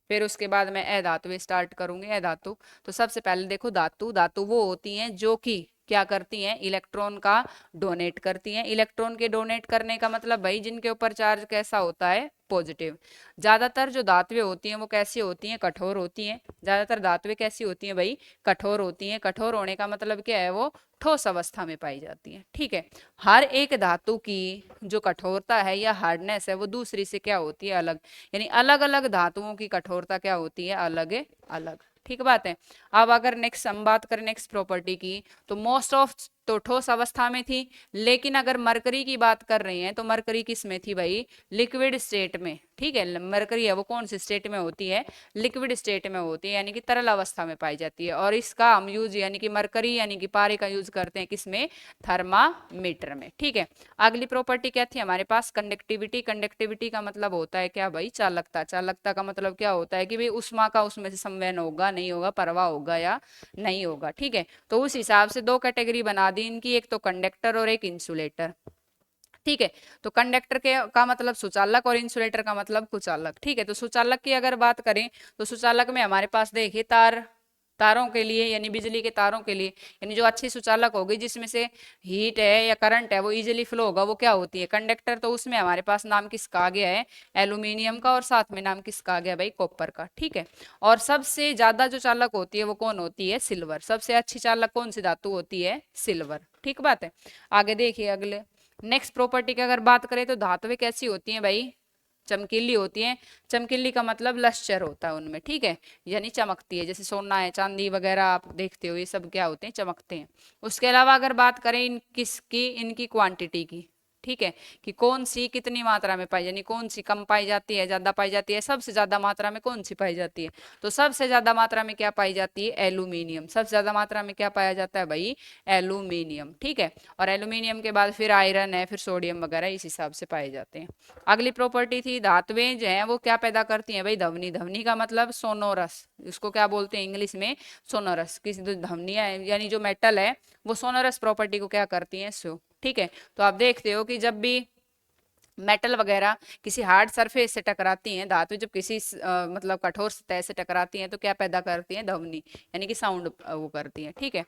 S1: फिर उसके बाद मैं ए धातु स्टार्ट करूंगी। ए धातु, तो सबसे पहले देखो धातु, धातु वो होती हैं जो कि क्या करती हैं, इलेक्ट्रॉन का डोनेट करती हैं। इलेक्ट्रॉन के डोनेट करने का मतलब भाई जिनके ऊपर चार्ज कैसा होता है, पॉजिटिव। ज्यादातर जो धातुएं होती हैं वो कैसी होती हैं, कठोर होती हैं। ज्यादातर धातुएं कैसी होती हैं भाई, कठोर होती हैं। कठोर होने का मतलब क्या है, वो ठोस अवस्था में पाई जाती है। ठीक है, हर एक धातु की जो कठोरता है या हार्डनेस है वो दूसरी से क्या होती है, अलग, यानी अलग अलग धातुओं की कठोरता क्या होती है, अलग अलग। ठीक बात है। अब अगर नेक्स्ट हम बात करें नेक्स्ट प्रॉपर्टी की, तो मोस्ट ऑफ तो ठोस अवस्था में थी, लेकिन अगर मरकरी की बात कर रहे हैं तो मरकरी किस में थी भाई, लिक्विड स्टेट में। ठीक है, मरकरी है वो कौन सी स्टेट में होती है, लिक्विड स्टेट में होती है, यानी कि तरल अवस्था में पाई जाती है। और इसका हम यूज यानी कि मरकरी यानी कि पारे का यूज करते हैं किसमें, थर्मामीटर में। ठीक है, अगली प्रॉपर्टी क्या थी हमारे पास, कंडक्टिविटी। कंडक्टिविटी का मतलब होता है क्या भाई, चालकता। चालकता का मतलब क्या होता है कि भाई उष्मा का उसमें से संवहन होगा नहीं होगा, प्रवाह होगा या नहीं होगा। ठीक है, तो उस हिसाब से दो कैटेगरी बना दी इनकी, एक तो कंडक्टर और एक इंसुलेटर। ठीक है, तो कंडक्टर के का मतलब सुचालक और इंसुलेटर का मतलब कुचालक। ठीक है, तो सुचालक की अगर बात करें तो सुचालक में हमारे पास देखिए तार, तारों के लिए यानी बिजली के तारों के लिए, यानी जो अच्छी सुचालक होगी जिसमें से हीट है या करंट है वो इजीली फ्लो होगा, वो क्या होती है, कंडक्टर। तो उसमें हमारे पास नाम किसका आ गया है, एल्यूमिनियम का, और साथ में नाम किसका आ गया भाई, कॉपर का। ठीक है, और सबसे ज्यादा जो चालक होती है वो कौन होती है, सिल्वर। सबसे अच्छी चालक कौन सी धातु होती है, सिल्वर। ठीक बात है, आगे देखिए अगले नेक्स्ट प्रॉपर्टी की अगर बात करें तो धातुएं कैसी होती हैं भाई, चमकीली होती हैं। चमकीली का मतलब लश्चर होता है उनमें, ठीक है, यानी चमकती है, जैसे सोना है, चांदी वगैरह आप देखते हो, ये सब क्या होते हैं, चमकते हैं। उसके अलावा अगर बात करें इन किसकी, इनकी क्वांटिटी की, ठीक है, कि कौन सी कितनी मात्रा में पाई, यानी कौन सी कम पाई जाती है, ज्यादा पाई जाती है, सबसे ज्यादा मात्रा में कौन सी पाई जाती है, तो सबसे ज्यादा मात्रा में क्या पाई जाती है, एल्यूमिनियम। सबसे ज्यादा मात्रा में क्या पाया जाता है भाई, एल्यूमिनियम, ठीक है। और एल्यूमिनियम के बाद फिर आयरन है, फिर सोडियम वगैरह इस हिसाब से पाए जाते हैं। अगली प्रॉपर्टी थी धातुएं जो है वो क्या पैदा करती हैं भाई, ध्वनि। ध्वनि का मतलब सोनोरस, उसको क्या बोलते हैं इंग्लिश में, सोनोरस। किसी जो ध्वनियां यानी जो मेटल है वो सोनोरस प्रॉपर्टी को क्या करती हैं, शो, ठीक है। तो आप देखते हो कि जब भी मेटल वगैरह किसी हार्ड सरफेस से टकराती हैं, धातु जब किसी मतलब कठोर सतह से टकराती हैं तो क्या पैदा करती हैं, ध्वनि, यानी कि साउंड वो करती हैं, ठीक है।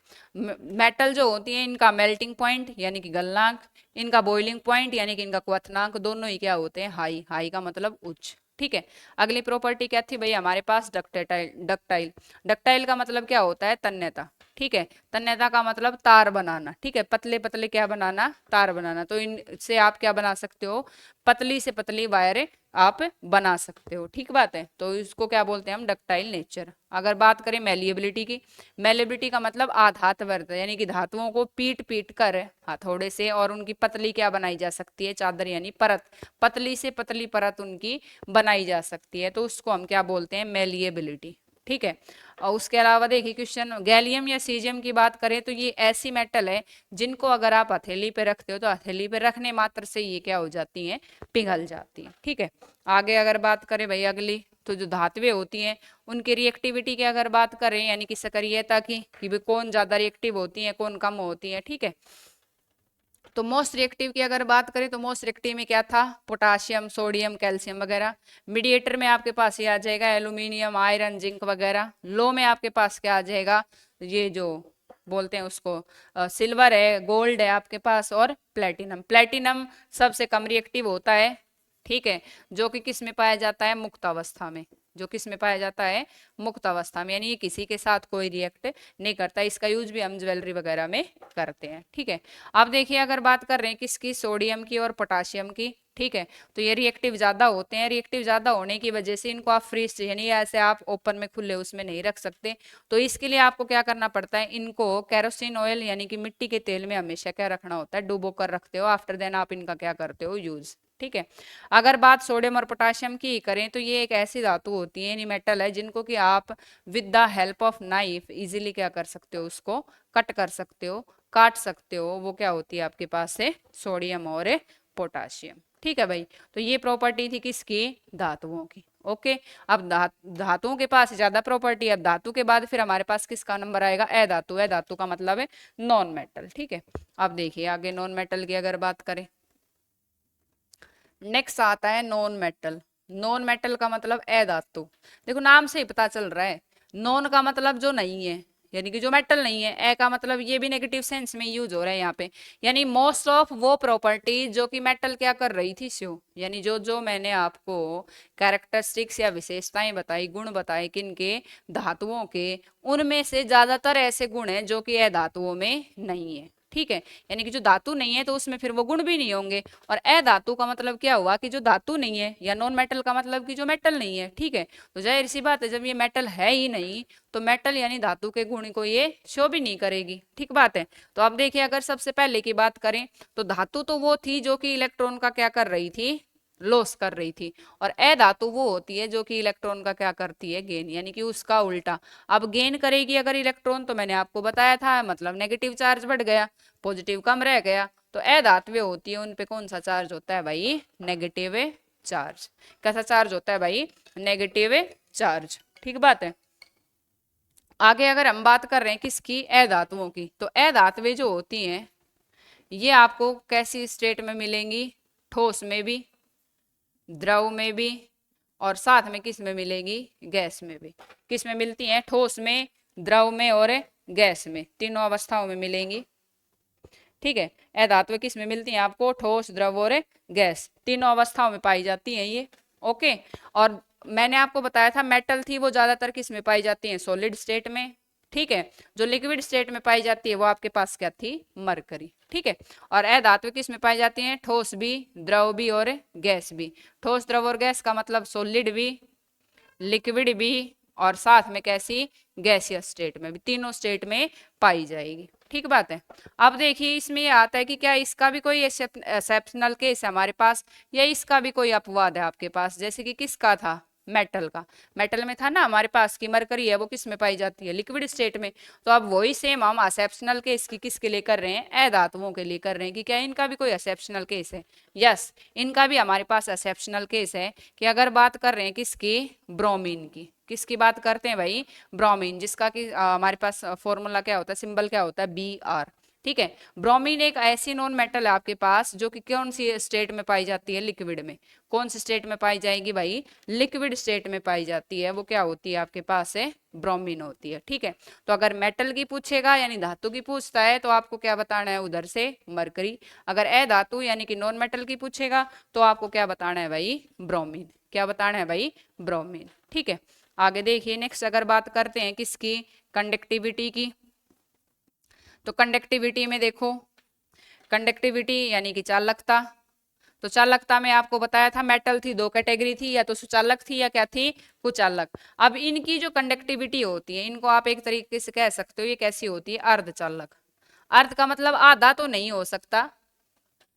S1: मेटल जो होती हैं इनका मेल्टिंग पॉइंट यानी कि गलनांक, इनका बॉइलिंग पॉइंट यानी कि इनका क्वथनांक, दोनों ही क्या होते हैं, हाई। हाई का मतलब उच्च, ठीक है। अगली प्रॉपर्टी क्या थी भाई हमारे पास, डक्टाइल। डक्टाइल, डक्टाइल का मतलब क्या होता है, तन्यता, ठीक है। तन्यता का मतलब तार बनाना, ठीक है, पतले पतले क्या बनाना, तार बनाना। तो इनसे आप क्या बना सकते हो, पतली से पतली वायर आप बना सकते हो, ठीक बात है। तो इसको क्या बोलते हैं हम, डक्टाइल नेचर। अगर बात करें मेलिएबिलिटी की, मेलिएबिलिटी का मतलब आधातवर्त, यानी कि धातुओं को पीट पीट कर हथौड़े से और उनकी पतली क्या बनाई जा सकती है, चादर यानी परत, पतली से पतली परत उनकी बनाई जा सकती है, तो उसको हम क्या बोलते हैं, मेलिएबिलिटी, ठीक है। और उसके अलावा देखिए क्वेश्चन, गैलियम या सीजियम की बात करें तो ये ऐसी मेटल है जिनको अगर आप हथेली पे रखते हो तो हथेली पे रखने मात्र से ये क्या हो जाती हैं, पिघल जाती हैं, ठीक है। आगे अगर बात करें भाई अगली, तो जो धातुएं होती हैं उनकी रिएक्टिविटी की अगर बात करें, यानी कि सक्रियता की, कि भाई कौन ज्यादा रिएक्टिव होती है, कौन कम होती है, ठीक है। तो मोस्ट रिएक्टिव की अगर बात करें तो मोस्ट रिएक्टिव में क्या था, पोटाशियम, सोडियम, कैल्शियम वगैरह। मीडिएटर में आपके पास ये आ जाएगा एल्यूमिनियम, आयरन, जिंक वगैरह। लो में आपके पास क्या आ जाएगा, ये जो बोलते हैं उसको सिल्वर है, गोल्ड है आपके पास, और प्लेटिनम। प्लेटिनम सबसे कम रिएक्टिव होता है, ठीक है, जो कि किस में पाया जाता है, मुक्त अवस्था में। जो किस में पाया जाता है, मुक्त अवस्था में, यानी ये किसी के साथ कोई रिएक्ट नहीं करता। इसका यूज भी हम ज्वेलरी वगैरह में करते हैं, ठीक है। अब देखिए अगर बात कर रहे हैं किसकी, सोडियम की और पोटाशियम की, ठीक है। तो ये रिएक्टिव ज्यादा होते हैं, रिएक्टिव ज्यादा होने की वजह से इनको आप फ्रीज यानी ऐसे आप ओपन में खुले उसमें नहीं रख सकते। तो इसके लिए आपको क्या करना पड़ता है, इनको केरोसिन ऑयल यानी कि मिट्टी के तेल में हमेशा क्या रखना होता है, डुबो कर रखते हो, आफ्टर देन आप इनका क्या करते हो, यूज, ठीक है। अगर बात सोडियम और पोटाशियम की करें तो ये एक ऐसी धातु होती है, यानी मेटल है, जिनको कि आप with the help of knife easily क्या कर सकते हो, उसको कट कर सकते हो, काट सकते हो। वो क्या होती है आपके पास से, सोडियम और पोटाशियम, ठीक है भाई। तो ये प्रॉपर्टी थी किसकी, धातुओं की, ओके। अब धातुओं के पास ज्यादा प्रॉपर्टी, अब धातु के बाद फिर हमारे पास किसका नंबर आएगा, अधातु। अधातु का मतलब है नॉन मेटल, ठीक है। अब देखिए आगे नॉन मेटल की अगर बात करें, नेक्स्ट आता है नॉन मेटल। नॉन मेटल का मतलब अधातु। देखो नाम से ही पता चल रहा है, नॉन का मतलब जो नहीं है, यानी कि जो मेटल नहीं है। ए का मतलब ये भी नेगेटिव सेंस में यूज हो रहा है यहाँ पे, यानी मोस्ट ऑफ वो प्रॉपर्टीज जो कि मेटल क्या कर रही थी, शो, यानी जो जो मैंने आपको कैरेक्टरिस्टिक्स या विशेषताएं बताई, गुण बताए किनके, धातुओं के, उनमें से ज्यादातर ऐसे गुण हैं जो कि अधातुओं में नहीं है, ठीक है। यानी कि जो धातु नहीं है तो उसमें फिर वो गुण भी नहीं होंगे। और अधातु का मतलब क्या हुआ, कि जो धातु नहीं है, या नॉन मेटल का मतलब कि जो मेटल नहीं है, ठीक है। तो जाहिर सी बात है जब ये मेटल है ही नहीं तो मेटल यानी धातु के गुण को ये शो भी नहीं करेगी, ठीक बात है। तो अब देखिए अगर सबसे पहले की बात करें तो धातु तो वो थी जो कि इलेक्ट्रॉन का क्या कर रही थी, लॉस कर रही थी। और अधातु वो होती है जो कि इलेक्ट्रॉन का क्या करती है, गेन, यानी कि उसका उल्टा। अब गेन करेगी अगर इलेक्ट्रॉन, तो मैंने आपको बताया था मतलब नेगेटिव चार्ज बढ़ गया, पॉजिटिव कम रह गया। तो अधातुएं होती है उन पे कौन सा चार्ज होता है भाई, नेगेटिव चार्ज। कैसा चार्ज होता है भाई, नेगेटिव चार्ज, ठीक बात है। आगे अगर हम बात कर रहे हैं किसकी, अधातुओं की, तो अधातुएं जो होती हैं ये आपको कैसी स्टेट में मिलेंगी, ठोस में भी, द्रव में भी, और साथ में किस में मिलेगी, गैस में भी। किस में मिलती हैं, ठोस में, द्रव में और गैस में, तीनों अवस्थाओं में मिलेंगी, ठीक है। अधातुएं किस में मिलती हैं आपको, ठोस, द्रव और गैस, तीनों अवस्थाओं में पाई जाती हैं ये, ओके। और मैंने आपको बताया था मेटल थी वो ज्यादातर किस में पाई जाती हैं, सॉलिड स्टेट में, ठीक है। जो लिक्विड स्टेट में पाई जाती है वो आपके पास क्या थी, मरकरी। ठीक है। और अधातु किस में पाई जाती हैं, ठोस भी, द्रव भी और गैस भी। ठोस, द्रव और गैस का मतलब सॉलिड भी, लिक्विड भी, और साथ में कैसी, गैसियस स्टेट में भी, तीनों स्टेट में पाई जाएगी। ठीक बात है। अब देखिए इसमें ये आता है कि क्या इसका भी कोई एक्सेप्शनल केस है हमारे पास, या इसका भी कोई अपवाद है आपके पास, जैसे कि किसका था, मेटल का। मेटल में था ना हमारे पास की मरकरी है वो किस में पाई जाती है, लिक्विड स्टेट में। तो अब वही सेम हम एक्सेप्शनल केस की किसके लिए कर रहे हैं, अधातुओं के लिए कर रहे हैं, कि क्या इनका भी कोई एक्सेप्शनल केस है। यस, इनका भी हमारे पास एक्सेप्शनल केस है, कि अगर बात कर रहे हैं किसकी, ब्रोमीन की। किसकी बात करते हैं भाई, ब्रोमीन, जिसका कि हमारे पास फॉर्मूला क्या होता है, सिंबल क्या होता है, Br। ठीक है। ब्रोमीन एक ऐसी नॉन मेटल है आपके पास जो कि कौन सी स्टेट में पाई जाती है, लिक्विड में। कौन सी स्टेट में पाई जाएगी भाई, लिक्विड स्टेट में पाई जाती है, वो क्या होती है आपके पास है, ब्रोमीन होती है। ठीक है। तो अगर मेटल की पूछेगा यानी धातु की पूछता है तो आपको क्या बताना है, उधर से मरकरी। अगर अधातु यानी कि नॉन मेटल की पूछेगा तो आपको क्या बताना है भाई, ब्रोमीन। क्या बताना है भाई, ब्रोमीन। ठीक है। आगे देखिए नेक्स्ट अगर बात करते हैं किसकी, कंडक्टिविटी की। तो कंडक्टिविटी में देखो, कंडक्टिविटी यानी कि चालकता। तो चालकता में आपको बताया था मेटल थी, दो कैटेगरी थी, या तो सुचालक थी या क्या थी, कुचालक। अब इनकी जो कंडक्टिविटी होती है, इनको आप एक तरीके से कह सकते हो ये कैसी होती है, अर्धचालक। अर्ध का मतलब आधा तो नहीं हो सकता,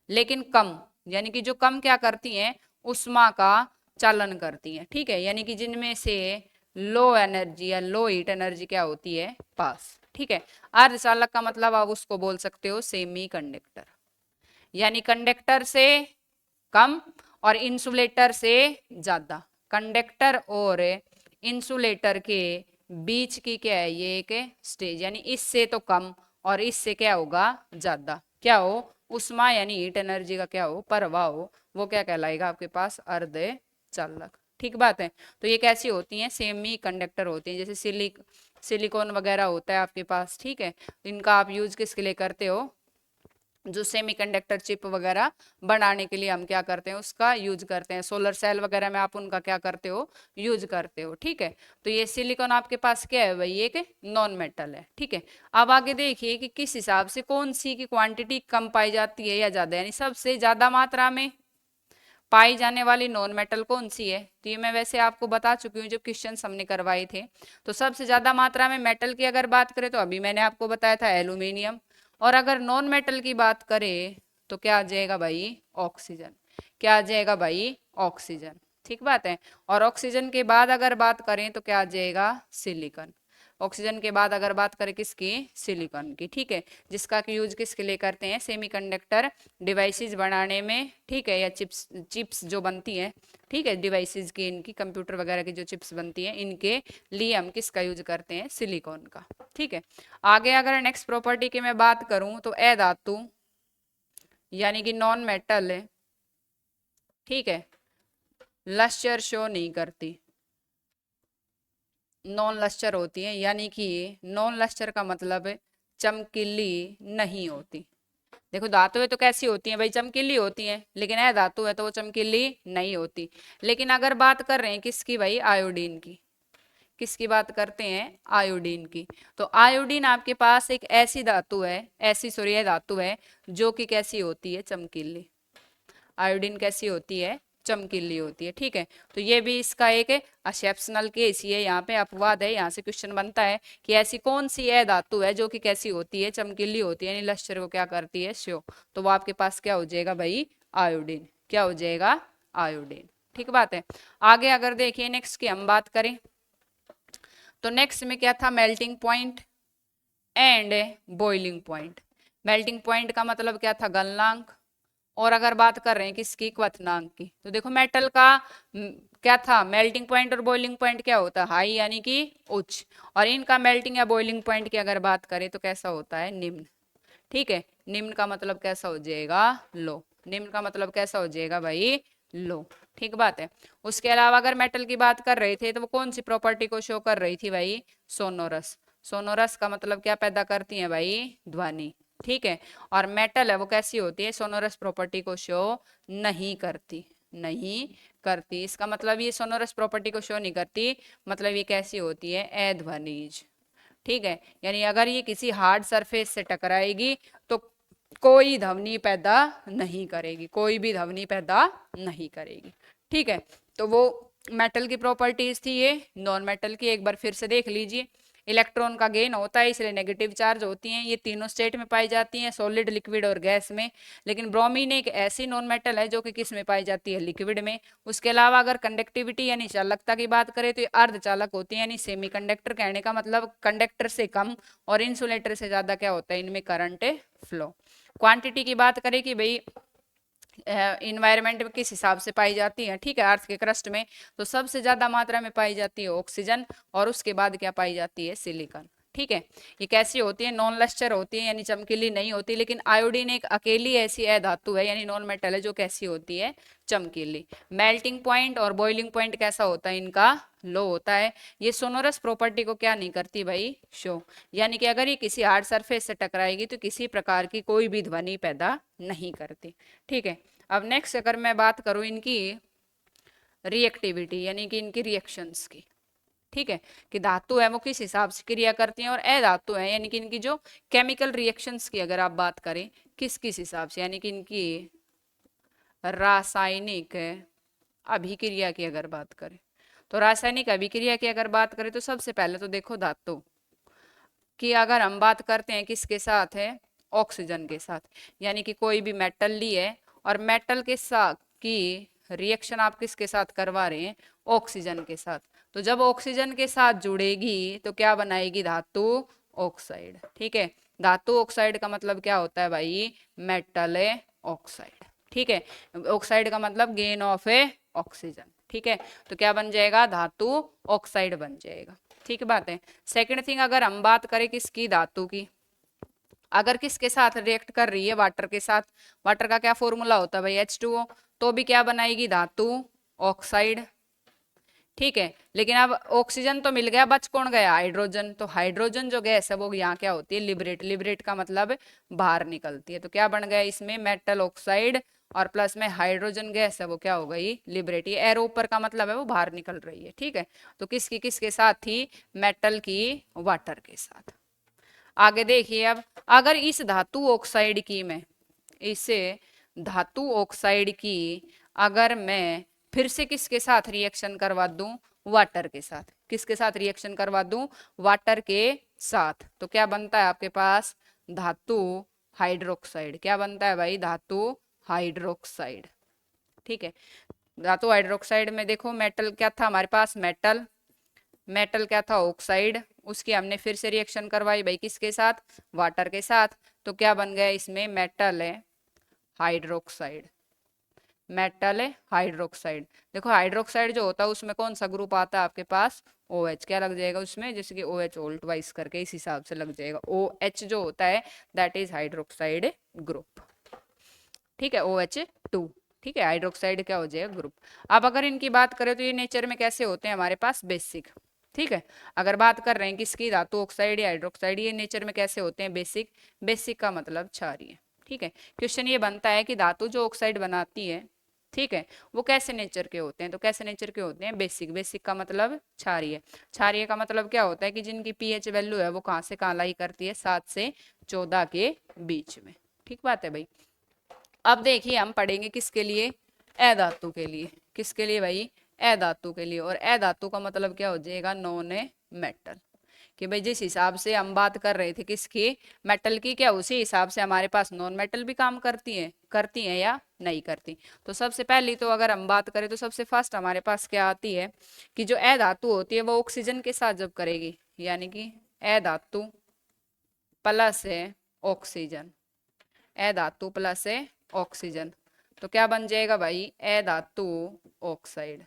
S1: लेकिन कम, यानी कि जो कम क्या करती हैं, उष्मा का चालन करती हैं। ठीक है। यानी कि जिनमें से लो एनर्जी या लो हीट एनर्जी क्या होती है, पास। ठीक है। अर्धचालक का मतलब आप उसको बोल सकते हो सेमी कंडक्टर, यानी कंडक्टर से कम और इंसुलेटर से ज्यादा। कंडक्टर और इंसुलेटर के बीच की क्या है, ये एक स्टेज, यानी इससे तो कम और इससे क्या होगा, ज्यादा। क्या हो, उष्मा यानी हीट एनर्जी का क्या हो, प्रवाह हो, वो क्या कहलाएगा आपके पास, अर्धचालक। ठीक बात है। तो ये कैसी होती हैं, सेमी कंडक्टर होती हैं, जैसे सिलिकॉन वगैरह होता है आपके पास। ठीक है। इनका आप यूज किसके लिए करते हो, जो सेमीकंडक्टर चिप वगैरह बनाने के लिए हम क्या करते हैं, उसका यूज करते हैं। सोलर सेल वगैरह में आप उनका क्या करते हो, यूज करते हो। ठीक है। तो ये सिलिकॉन आपके पास क्या है भाई, एक नॉन मेटल है। ठीक है। अब आगे देखिए कि किस हिसाब से कौन सी की क्वांटिटी कम पाई जाती है या ज्यादा, यानी सबसे ज्यादा मात्रा में पाई जाने वाली नॉन मेटल कौन सी है। तो ये मैं वैसे आपको बता चुकी हूँ जब क्वेश्चन हमने करवाए थे। तो सबसे ज्यादा मात्रा में मेटल की अगर बात करें तो अभी मैंने आपको बताया था एल्यूमिनियम। और अगर नॉन मेटल की बात करें तो क्या आ जाएगा भाई, ऑक्सीजन। क्या आ जाएगा भाई, ऑक्सीजन। ठीक बात है। और ऑक्सीजन के बाद अगर बात करें तो क्या आ जाएगा, सिलिकॉन। ऑक्सीजन के बाद अगर बात करें किसकी, सिलिकॉन की। ठीक है। जिसका यूज किसके लिए करते हैं, सेमीकंडक्टर डिवाइसेस बनाने में। ठीक है। या चिप्स चिप्स जो बनती हैं, ठीक है, डिवाइसेस की, इनकी कंप्यूटर वगैरह की जो चिप्स बनती हैं, इनके लिए हम किसका यूज करते हैं, सिलिकॉन का। ठीक है। आगे अगर नेक्स्ट प्रॉपर्टी की मैं बात करूं तो अधातु यानी कि नॉन मेटल है, ठीक है, लस्टर शो नहीं करती, नॉन लस्टर होती है। यानी कि नॉन लस्टर का मतलब है चमकीली नहीं होती। देखो धातु है तो कैसी होती है भाई, चमकीली होती है, लेकिन अधातु है तो वो चमकीली नहीं होती। लेकिन अगर बात कर रहे हैं किसकी भाई, आयोडीन की। किसकी बात करते हैं, आयोडीन की। तो आयोडीन आपके पास एक ऐसी धातु है, ऐसी सॉरी धातु है जो कि कैसी होती है, चमकीली। आयोडीन कैसी होती है, चमकीली होती है। ठीक है। तो ये भी इसका एक एक्सेप्शनल केस ही है, यहाँ पे अपवाद है। यहाँ से क्वेश्चन बनता है कि ऐसी कौन सी है धातु है जो कि कैसी होती है, चमकीली होती है, यानी लस्टर को क्या करती है, शो। तो वो आपके पास क्या हो जाएगा भाई, आयोडीन। क्या हो जाएगा, आयोडीन। ठीक बात है। आगे अगर देखिए नेक्स्ट की हम बात करें तो नेक्स्ट में क्या था, melting point and boiling point. Melting point का मतलब क्या था, गलनांक। और अगर बात कर रहे हैं किसकी, क्वथनांक की। तो देखो मेटल का क्या था, मेल्टिंग पॉइंट और बॉइलिंग पॉइंट क्या होता है, हाई यानी कि उच्च। और इनका मेल्टिंग या बॉइलिंग पॉइंट की अगर बात करें तो कैसा होता है, निम्न। ठीक है। निम्न का मतलब कैसा हो जाएगा, लो। निम्न का मतलब कैसा हो जाएगा भाई, लो। ठीक बात है। उसके अलावा अगर मेटल की बात कर रहे थे तो वो कौन सी प्रॉपर्टी को शो कर रही थी भाई, सोनोरस। सोनोरस का मतलब क्या पैदा करती है भाई, ध्वनि। ठीक है। और मेटल है वो कैसी होती है, सोनोरस प्रॉपर्टी को शो नहीं करती, नहीं करती। इसका मतलब ये सोनोरस प्रॉपर्टी को शो नहीं करती, मतलब ये कैसी होती है, अध्वनिज। ठीक है, यानी अगर ये किसी हार्ड सरफेस से टकराएगी तो कोई ध्वनि पैदा नहीं करेगी, कोई भी ध्वनि पैदा नहीं करेगी। ठीक है, तो वो मेटल की प्रॉपर्टीज थी ये। नॉन मेटल की एक बार फिर से देख लीजिए। इलेक्ट्रॉन का गेन होता है, इसलिए नेगेटिव चार्ज होती हैं। ये तीनों स्टेट में पाई जाती हैं, सॉलिड, लिक्विड और गैस में। लेकिन ब्रोमीन एक ऐसी नॉन मेटल है जो कि किस में पाई जाती है, लिक्विड में। उसके अलावा अगर कंडक्टिविटी यानी चालकता की बात करें तो ये अर्धचालक होती है, यानी सेमीकंडक्टर। कहने का मतलब कंडक्टर से कम और इंसुलेटर से ज्यादा क्या होता है, इनमें करंट फ्लो। क्वांटिटी की बात करें कि भाई इन्वायरमेंट में किस हिसाब से पाई जाती है, ठीक है, अर्थ के क्रस्ट में तो सबसे ज्यादा मात्रा में पाई जाती है ऑक्सीजन, और उसके बाद क्या पाई जाती है, सिलिकॉन। ठीक है, ये कैसी होती है, नॉन लस्टर होती है, यानी चमकीली नहीं होती। लेकिन आयोडीन एक अकेली ऐसी अधातु है, यानी नॉन मेटल है, जो कैसी होती है, चमकीली। मेल्टिंग पॉइंट और बॉइलिंग पॉइंट कैसा होता है, इनका लो होता है। ये सोनोरस प्रॉपर्टी को क्या नहीं करती भाई, शो, यानी कि अगर ये किसी हार्ड सरफेस से टकराएगी तो किसी प्रकार की कोई भी ध्वनि पैदा नहीं करती। ठीक है, अब नेक्स्ट अगर मैं बात करूं इनकी रिएक्टिविटी, यानी कि इनकी रिएक्शंस की। ठीक है, कि धातु है वो किस हिसाब से क्रिया करती हैं, और अधातु है यानी कि इनकी जो केमिकल रिएक्शंस की अगर आप बात करें किस किस हिसाब से, यानी कि इनकी रासायनिक अभिक्रिया की अगर बात करें, तो रासायनिक अभिक्रिया की अगर बात करें तो सबसे पहले तो देखो धातु कि अगर हम बात करते हैं किसके साथ है, ऑक्सीजन के साथ। यानी कि कोई भी मेटल ली है और मेटल के साथ की रिएक्शन आप किसके साथ करवा रहे हैं, ऑक्सीजन के साथ। तो जब ऑक्सीजन के साथ जुड़ेगी तो क्या बनाएगी, धातु ऑक्साइड। ठीक है, धातु ऑक्साइड का मतलब क्या होता है भाई, मेटल ऑक्साइड। ठीक है, ऑक्साइड का मतलब गेन ऑफ ऑक्सीजन। ठीक है, तो क्या बन जाएगा, धातु ऑक्साइड बन जाएगा। ठीक बात है। सेकंड थिंग अगर हम बात करें किसकी, धातु की, अगर किसके साथ रिएक्ट कर रही है, वाटर के साथ। वाटर का क्या फॉर्मूला होता है भाई, H2O, तो भी क्या बनाएगी, धातु ऑक्साइड। ठीक है, लेकिन अब ऑक्सीजन तो मिल गया, बच कौन गया, हाइड्रोजन। तो हाइड्रोजन जो गैस है वो यहाँ क्या होती है, लिबरेट। लिबरेट का मतलब बाहर निकलती है। तो क्या बन गया इसमें, मेटल ऑक्साइड और प्लस में हाइड्रोजन गैस है वो क्या हो गई, लिबरेट। ये एरो ऊपर का मतलब है वो बाहर निकल रही है। ठीक है, तो किसकी किसके साथ थी, मेटल की वाटर के साथ। आगे देखिए, अब अगर इस धातु ऑक्साइड की मैं इसे धातु ऑक्साइड की अगर मैं फिर से किसके साथ रिएक्शन करवा दूं, वाटर के साथ। किसके साथ रिएक्शन करवा दूं, वाटर के साथ, तो क्या बनता है आपके पास, धातु हाइड्रोक्साइड। क्या बनता है भाई, धातु हाइड्रोक्साइड। ठीक है, धातु हाइड्रोक्साइड में देखो मेटल क्या था हमारे पास, मेटल, मेटल क्या था, ऑक्साइड। उसकी हमने फिर से रिएक्शन करवाई भाई किसके साथ, वाटर के साथ। तो क्या बन गया इसमें, मेटल है हाइड्रोक्साइड। मेटल है हाइड्रोक्साइड। देखो हाइड्रोक्साइड जो होता है उसमें कौन सा ग्रुप आता है आपके पास, OH। क्या लग जाएगा उसमें, जैसे कि OH ओल्ट वाइज करके इस हिसाब से लग जाएगा। OH जो होता है दैट इज हाइड्रोक्साइड ग्रुप। ठीक है, OH2। ठीक है, हाइड्रोक्साइड क्या हो जाएगा, ग्रुप। अब अगर इनकी बात करें तो ये नेचर में कैसे होते हैं हमारे पास, बेसिक। ठीक है, अगर बात कर रहे हैं किसकी, धातु ऑक्साइड या हाइड्रोक्साइड, ये नेचर में कैसे होते हैं, बेसिक। बेसिक का मतलब क्षारीय। ठीक है, क्वेश्चन ये बनता है कि धातु जो ऑक्साइड बनाती है, ठीक है, वो कैसे नेचर के होते हैं, तो कैसे नेचर के होते हैं, बेसिक। बेसिक का मतलब क्षारीय। क्षारीय का मतलब क्या होता है कि जिनकी पीएच वैल्यू है वो कहाँ से कहाँ लाई करती है, 7 से 14 के बीच में। ठीक बात है भाई। अब देखिए हम पढ़ेंगे किसके लिए, अधातु के लिए। किसके लिए भाई, अधातु के लिए। और अधातु का मतलब क्या हो जाएगा, नॉन मेटल। कि भाई जिस हिसाब से हम बात कर रहे थे किसकी, मेटल की, क्या उसी हिसाब से हमारे पास नॉन मेटल भी काम करती हैं या नहीं करती। तो सबसे पहली तो अगर हम बात करें तो सबसे फर्स्ट हमारे पास क्या आती है कि जो अधातु होती है वो ऑक्सीजन के साथ जब करेगी, यानी कि अधातु प्लस है ऑक्सीजन, अधातु प्लस है ऑक्सीजन, तो क्या बन जाएगा भाई, अधातु ऑक्साइड।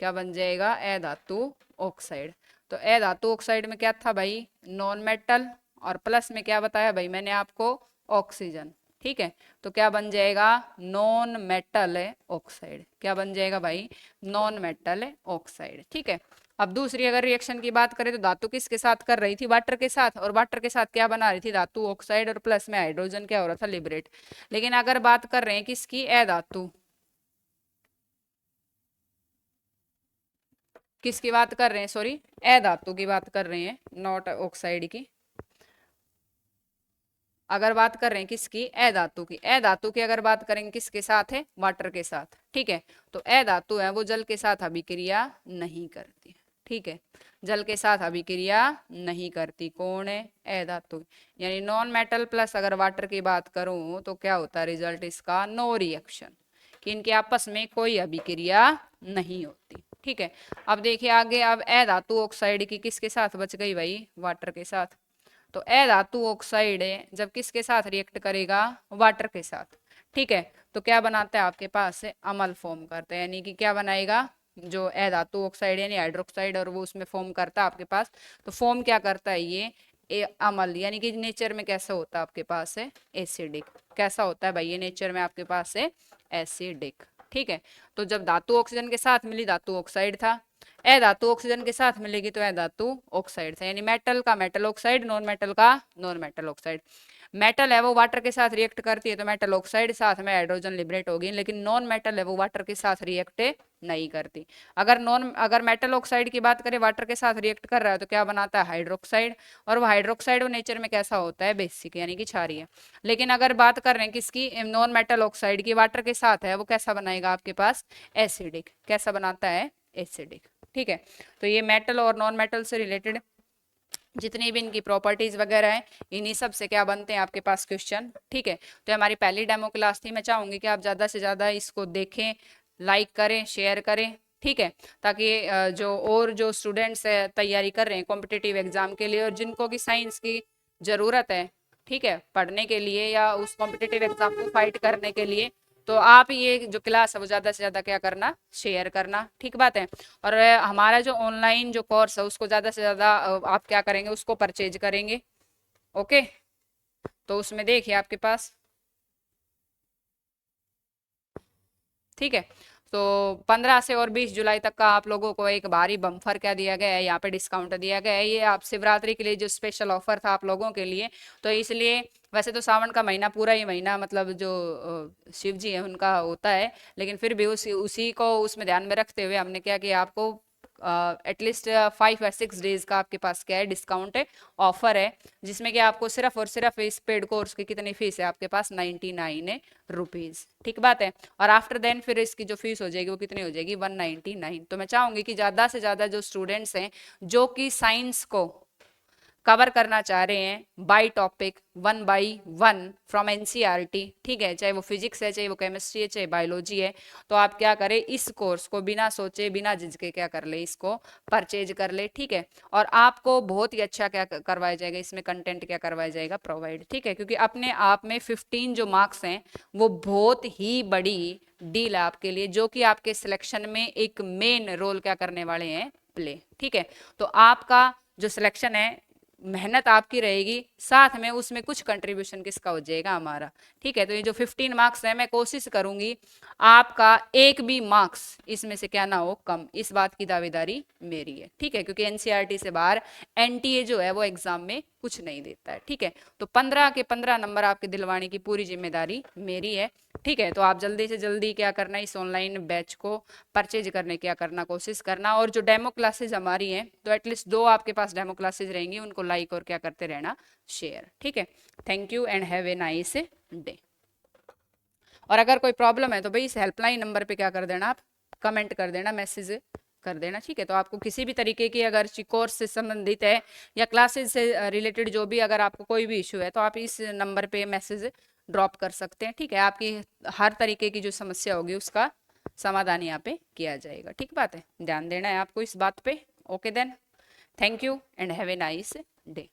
S1: क्या बन जाएगा, अधातु ऑक्साइड। तो अधातु ऑक्साइड में क्या था भाई, नॉन मेटल, और प्लस में क्या बताया भाई मैंने आपको, ऑक्सीजन। ठीक है, तो क्या बन जाएगा, नॉन मेटल ऑक्साइड। क्या बन जाएगा भाई, नॉन मेटल ऑक्साइड। ठीक है, अब दूसरी अगर रिएक्शन की बात करें तो धातु किसके साथ कर रही थी, वाटर के साथ। और वाटर के साथ क्या बना रही थी, धातु ऑक्साइड, और प्लस में हाइड्रोजन क्या हो रहा था, लिबरेट। लेकिन अगर बात कर रहे हैं किसकी, अधातु, किसकी बात कर रहे हैं, सॉरी ए धातु की बात कर रहे हैं, नॉट ऑक्साइड की। अगर बात कर रहे हैं किसकी, ए धातु की, ए धातु की अगर बात करेंगे किसके साथ है, वाटर के साथ, ठीक है। तो ए धातु है वो जल के साथ अभिक्रिया नहीं करती, ठीक है, जल के साथ अभिक्रिया नहीं करती। कौन है, ए धातु। यानी नॉन मेटल प्लस अगर वाटर की बात करूं तो क्या होता है रिजल्ट इसका, नो रिएक्शन, कि इनके आपस में कोई अभिक्रिया नहीं होती, ठीक है। अब देखिए आगे, अब ए धातु ऑक्साइड की किसके साथ बच गई भाई, वाटर के साथ। तो ए धातु ऑक्साइड है जब किसके साथ रिएक्ट करेगा, वाटर के साथ, ठीक है। तो क्या बनाता है आपके पास से, अमल फॉर्म करता है, यानी कि क्या बनाएगा, जो ए धातु ऑक्साइड यानी हाइड्रोक्साइड, और वो उसमें फॉर्म करता है आपके पास। तो फॉर्म क्या करता है ये, अमल, यानी कि नेचर में कैसा होता है आपके पास है, एसिडिक। कैसा होता है भाई ये नेचर में आपके पास है, एसिडिक, ठीक है। तो जब धातु ऑक्सीजन के साथ मिली, धातु ऑक्साइड था, ए धातु ऑक्सीजन के साथ मिलेगी तो ए धातु ऑक्साइड था, यानी मेटल का मेटल ऑक्साइड, नॉन मेटल का नॉन मेटल ऑक्साइड। मेटल है वो वाटर के साथ रिएक्ट करती है तो मेटल ऑक्साइड साथ में हाइड्रोजन लिबरेट होगी, लेकिन नॉन मेटल है वो वाटर के साथ रिएक्ट नहीं करती। अगर मेटल ऑक्साइड की बात करें, वाटर के साथ रिएक्ट कर रहा है तो क्या बनाता है, हाइड्रोक्साइड, और वो हाइड्रोक्साइड वो नेचर में कैसा होता है, बेसिक, यानी कि क्षारीय। लेकिन अगर बात कर रहे हैं किसकी, नॉन मेटल ऑक्साइड की, वाटर के साथ है, वो कैसा बनाएगा आपके पास, एसिडिक। कैसा बनाता है, एसिडिक, ठीक है। तो ये मेटल और नॉन मेटल से रिलेटेड जितनी भी इनकी प्रॉपर्टीज वगैरह हैं, इन्हीं सब से क्या बनते हैं आपके पास क्वेश्चन, ठीक है। तो हमारी पहली डेमो क्लास थी, मैं चाहूंगी कि आप ज्यादा से ज्यादा इसको देखें, लाइक करें, शेयर करें, ठीक है, ताकि जो स्टूडेंट्स तैयारी कर रहे हैं कॉम्पिटिटिव एग्जाम के लिए, और जिनको की साइंस की जरूरत है, ठीक है, पढ़ने के लिए या उस कॉम्पिटिटिव एग्जाम को फाइट करने के लिए, तो आप ये जो क्लास है वो ज्यादा से ज्यादा क्या करना, शेयर करना, ठीक बात है। और हमारा जो ऑनलाइन जो कोर्स है उसको ज्यादा से ज्यादा आप क्या करेंगे, उसको परचेज करेंगे, ओके। तो उसमें देखिए आपके पास, ठीक है। तो 15 से और 20 जुलाई तक का आप लोगों को एक भारी बम्फर क्या दिया गया है, यहाँ पे डिस्काउंट दिया गया है, ये आप शिवरात्रि के लिए जो स्पेशल ऑफर था आप लोगों के लिए। तो इसलिए वैसे तो सावन का महीना पूरा ही महीना मतलब जो शिव जी है उनका होता है, लेकिन फिर भी उसी को उसमें ध्यान में रखते हुए हमने क्या किया, आपको एटलीस्ट 5 या 6 डेज का आपके पास क्या है, डिस्काउंट है, ऑफर है, जिसमें कि आपको सिर्फ और सिर्फ इस पेड कोर्स की कितनी फीस है आपके पास, 99 रुपीज, ठीक बात है। और आफ्टर देन फिर इसकी जो फीस हो जाएगी वो कितनी हो जाएगी, 199। तो मैं चाहूंगी कि ज्यादा से ज्यादा जो स्टूडेंट्स हैं जो कि साइंस को कवर करना चाह रहे हैं by topic 1 by 1 from NCERT, ठीक है, चाहे वो फिजिक्स है, चाहे वो केमिस्ट्री है, चाहे बायोलॉजी है, तो आप क्या करें, इस कोर्स को बिना सोचे बिना झिझके क्या कर ले, इसको परचेज कर ले, ठीक है। और आपको बहुत ही अच्छा क्या करवाया जाएगा, इसमें कंटेंट क्या करवाया जाएगा, प्रोवाइड, ठीक है, क्योंकि अपने आप में 15 जो मार्क्स हैं वो बहुत ही बड़ी डील है आपके लिए, जो कि आपके सिलेक्शन में एक मेन रोल क्या करने वाले हैं, प्ले, ठीक है। तो आपका जो सिलेक्शन है, मेहनत आपकी रहेगी, साथ में उसमें कुछ कंट्रीब्यूशन किसका हो जाएगा, हमारा, ठीक है। तो ये जो 15 मार्क्स है मैं कोशिश करूंगी आपका एक भी मार्क्स इसमें से क्या ना हो कम, इस बात की दावेदारी मेरी है, ठीक है, क्योंकि एनसीईआरटी से बाहर एनटीए जो है वो एग्जाम में कुछ नहीं देता है, ठीक है। तो 15 के 15 नंबर आपके दिलवाने की पूरी जिम्मेदारी मेरी है, ठीक है। तो आप जल्दी से जल्दी क्या करना, इस ऑनलाइन बैच को परचेज करने क्या करना, कोशिश करना। और जो डेमो क्लासेज हमारी हैं तो एटलीस्ट 2 आपके पास डेमो क्लासेज रहेंगी, उनको लाइक और क्या करते रहना, शेयर, ठीक है। Thank you and have a nice day. और अगर कोई प्रॉब्लम है तो भाई इस हेल्पलाइन नंबर पे क्या कर देना, आप कमेंट कर देना, मैसेज कर देना, ठीक है। तो आपको किसी भी तरीके की अगर कोर्स से संबंधित है या क्लासेस से रिलेटेड जो भी अगर आपको कोई भी इशू है तो आप इस नंबर पे मैसेज ड्रॉप कर सकते हैं, ठीक है। आपकी हर तरीके की जो समस्या होगी उसका समाधान यहाँ पे किया जाएगा, ठीक बात है, ध्यान देना है आपको इस बात पे, okay then, thank you and have a nice day.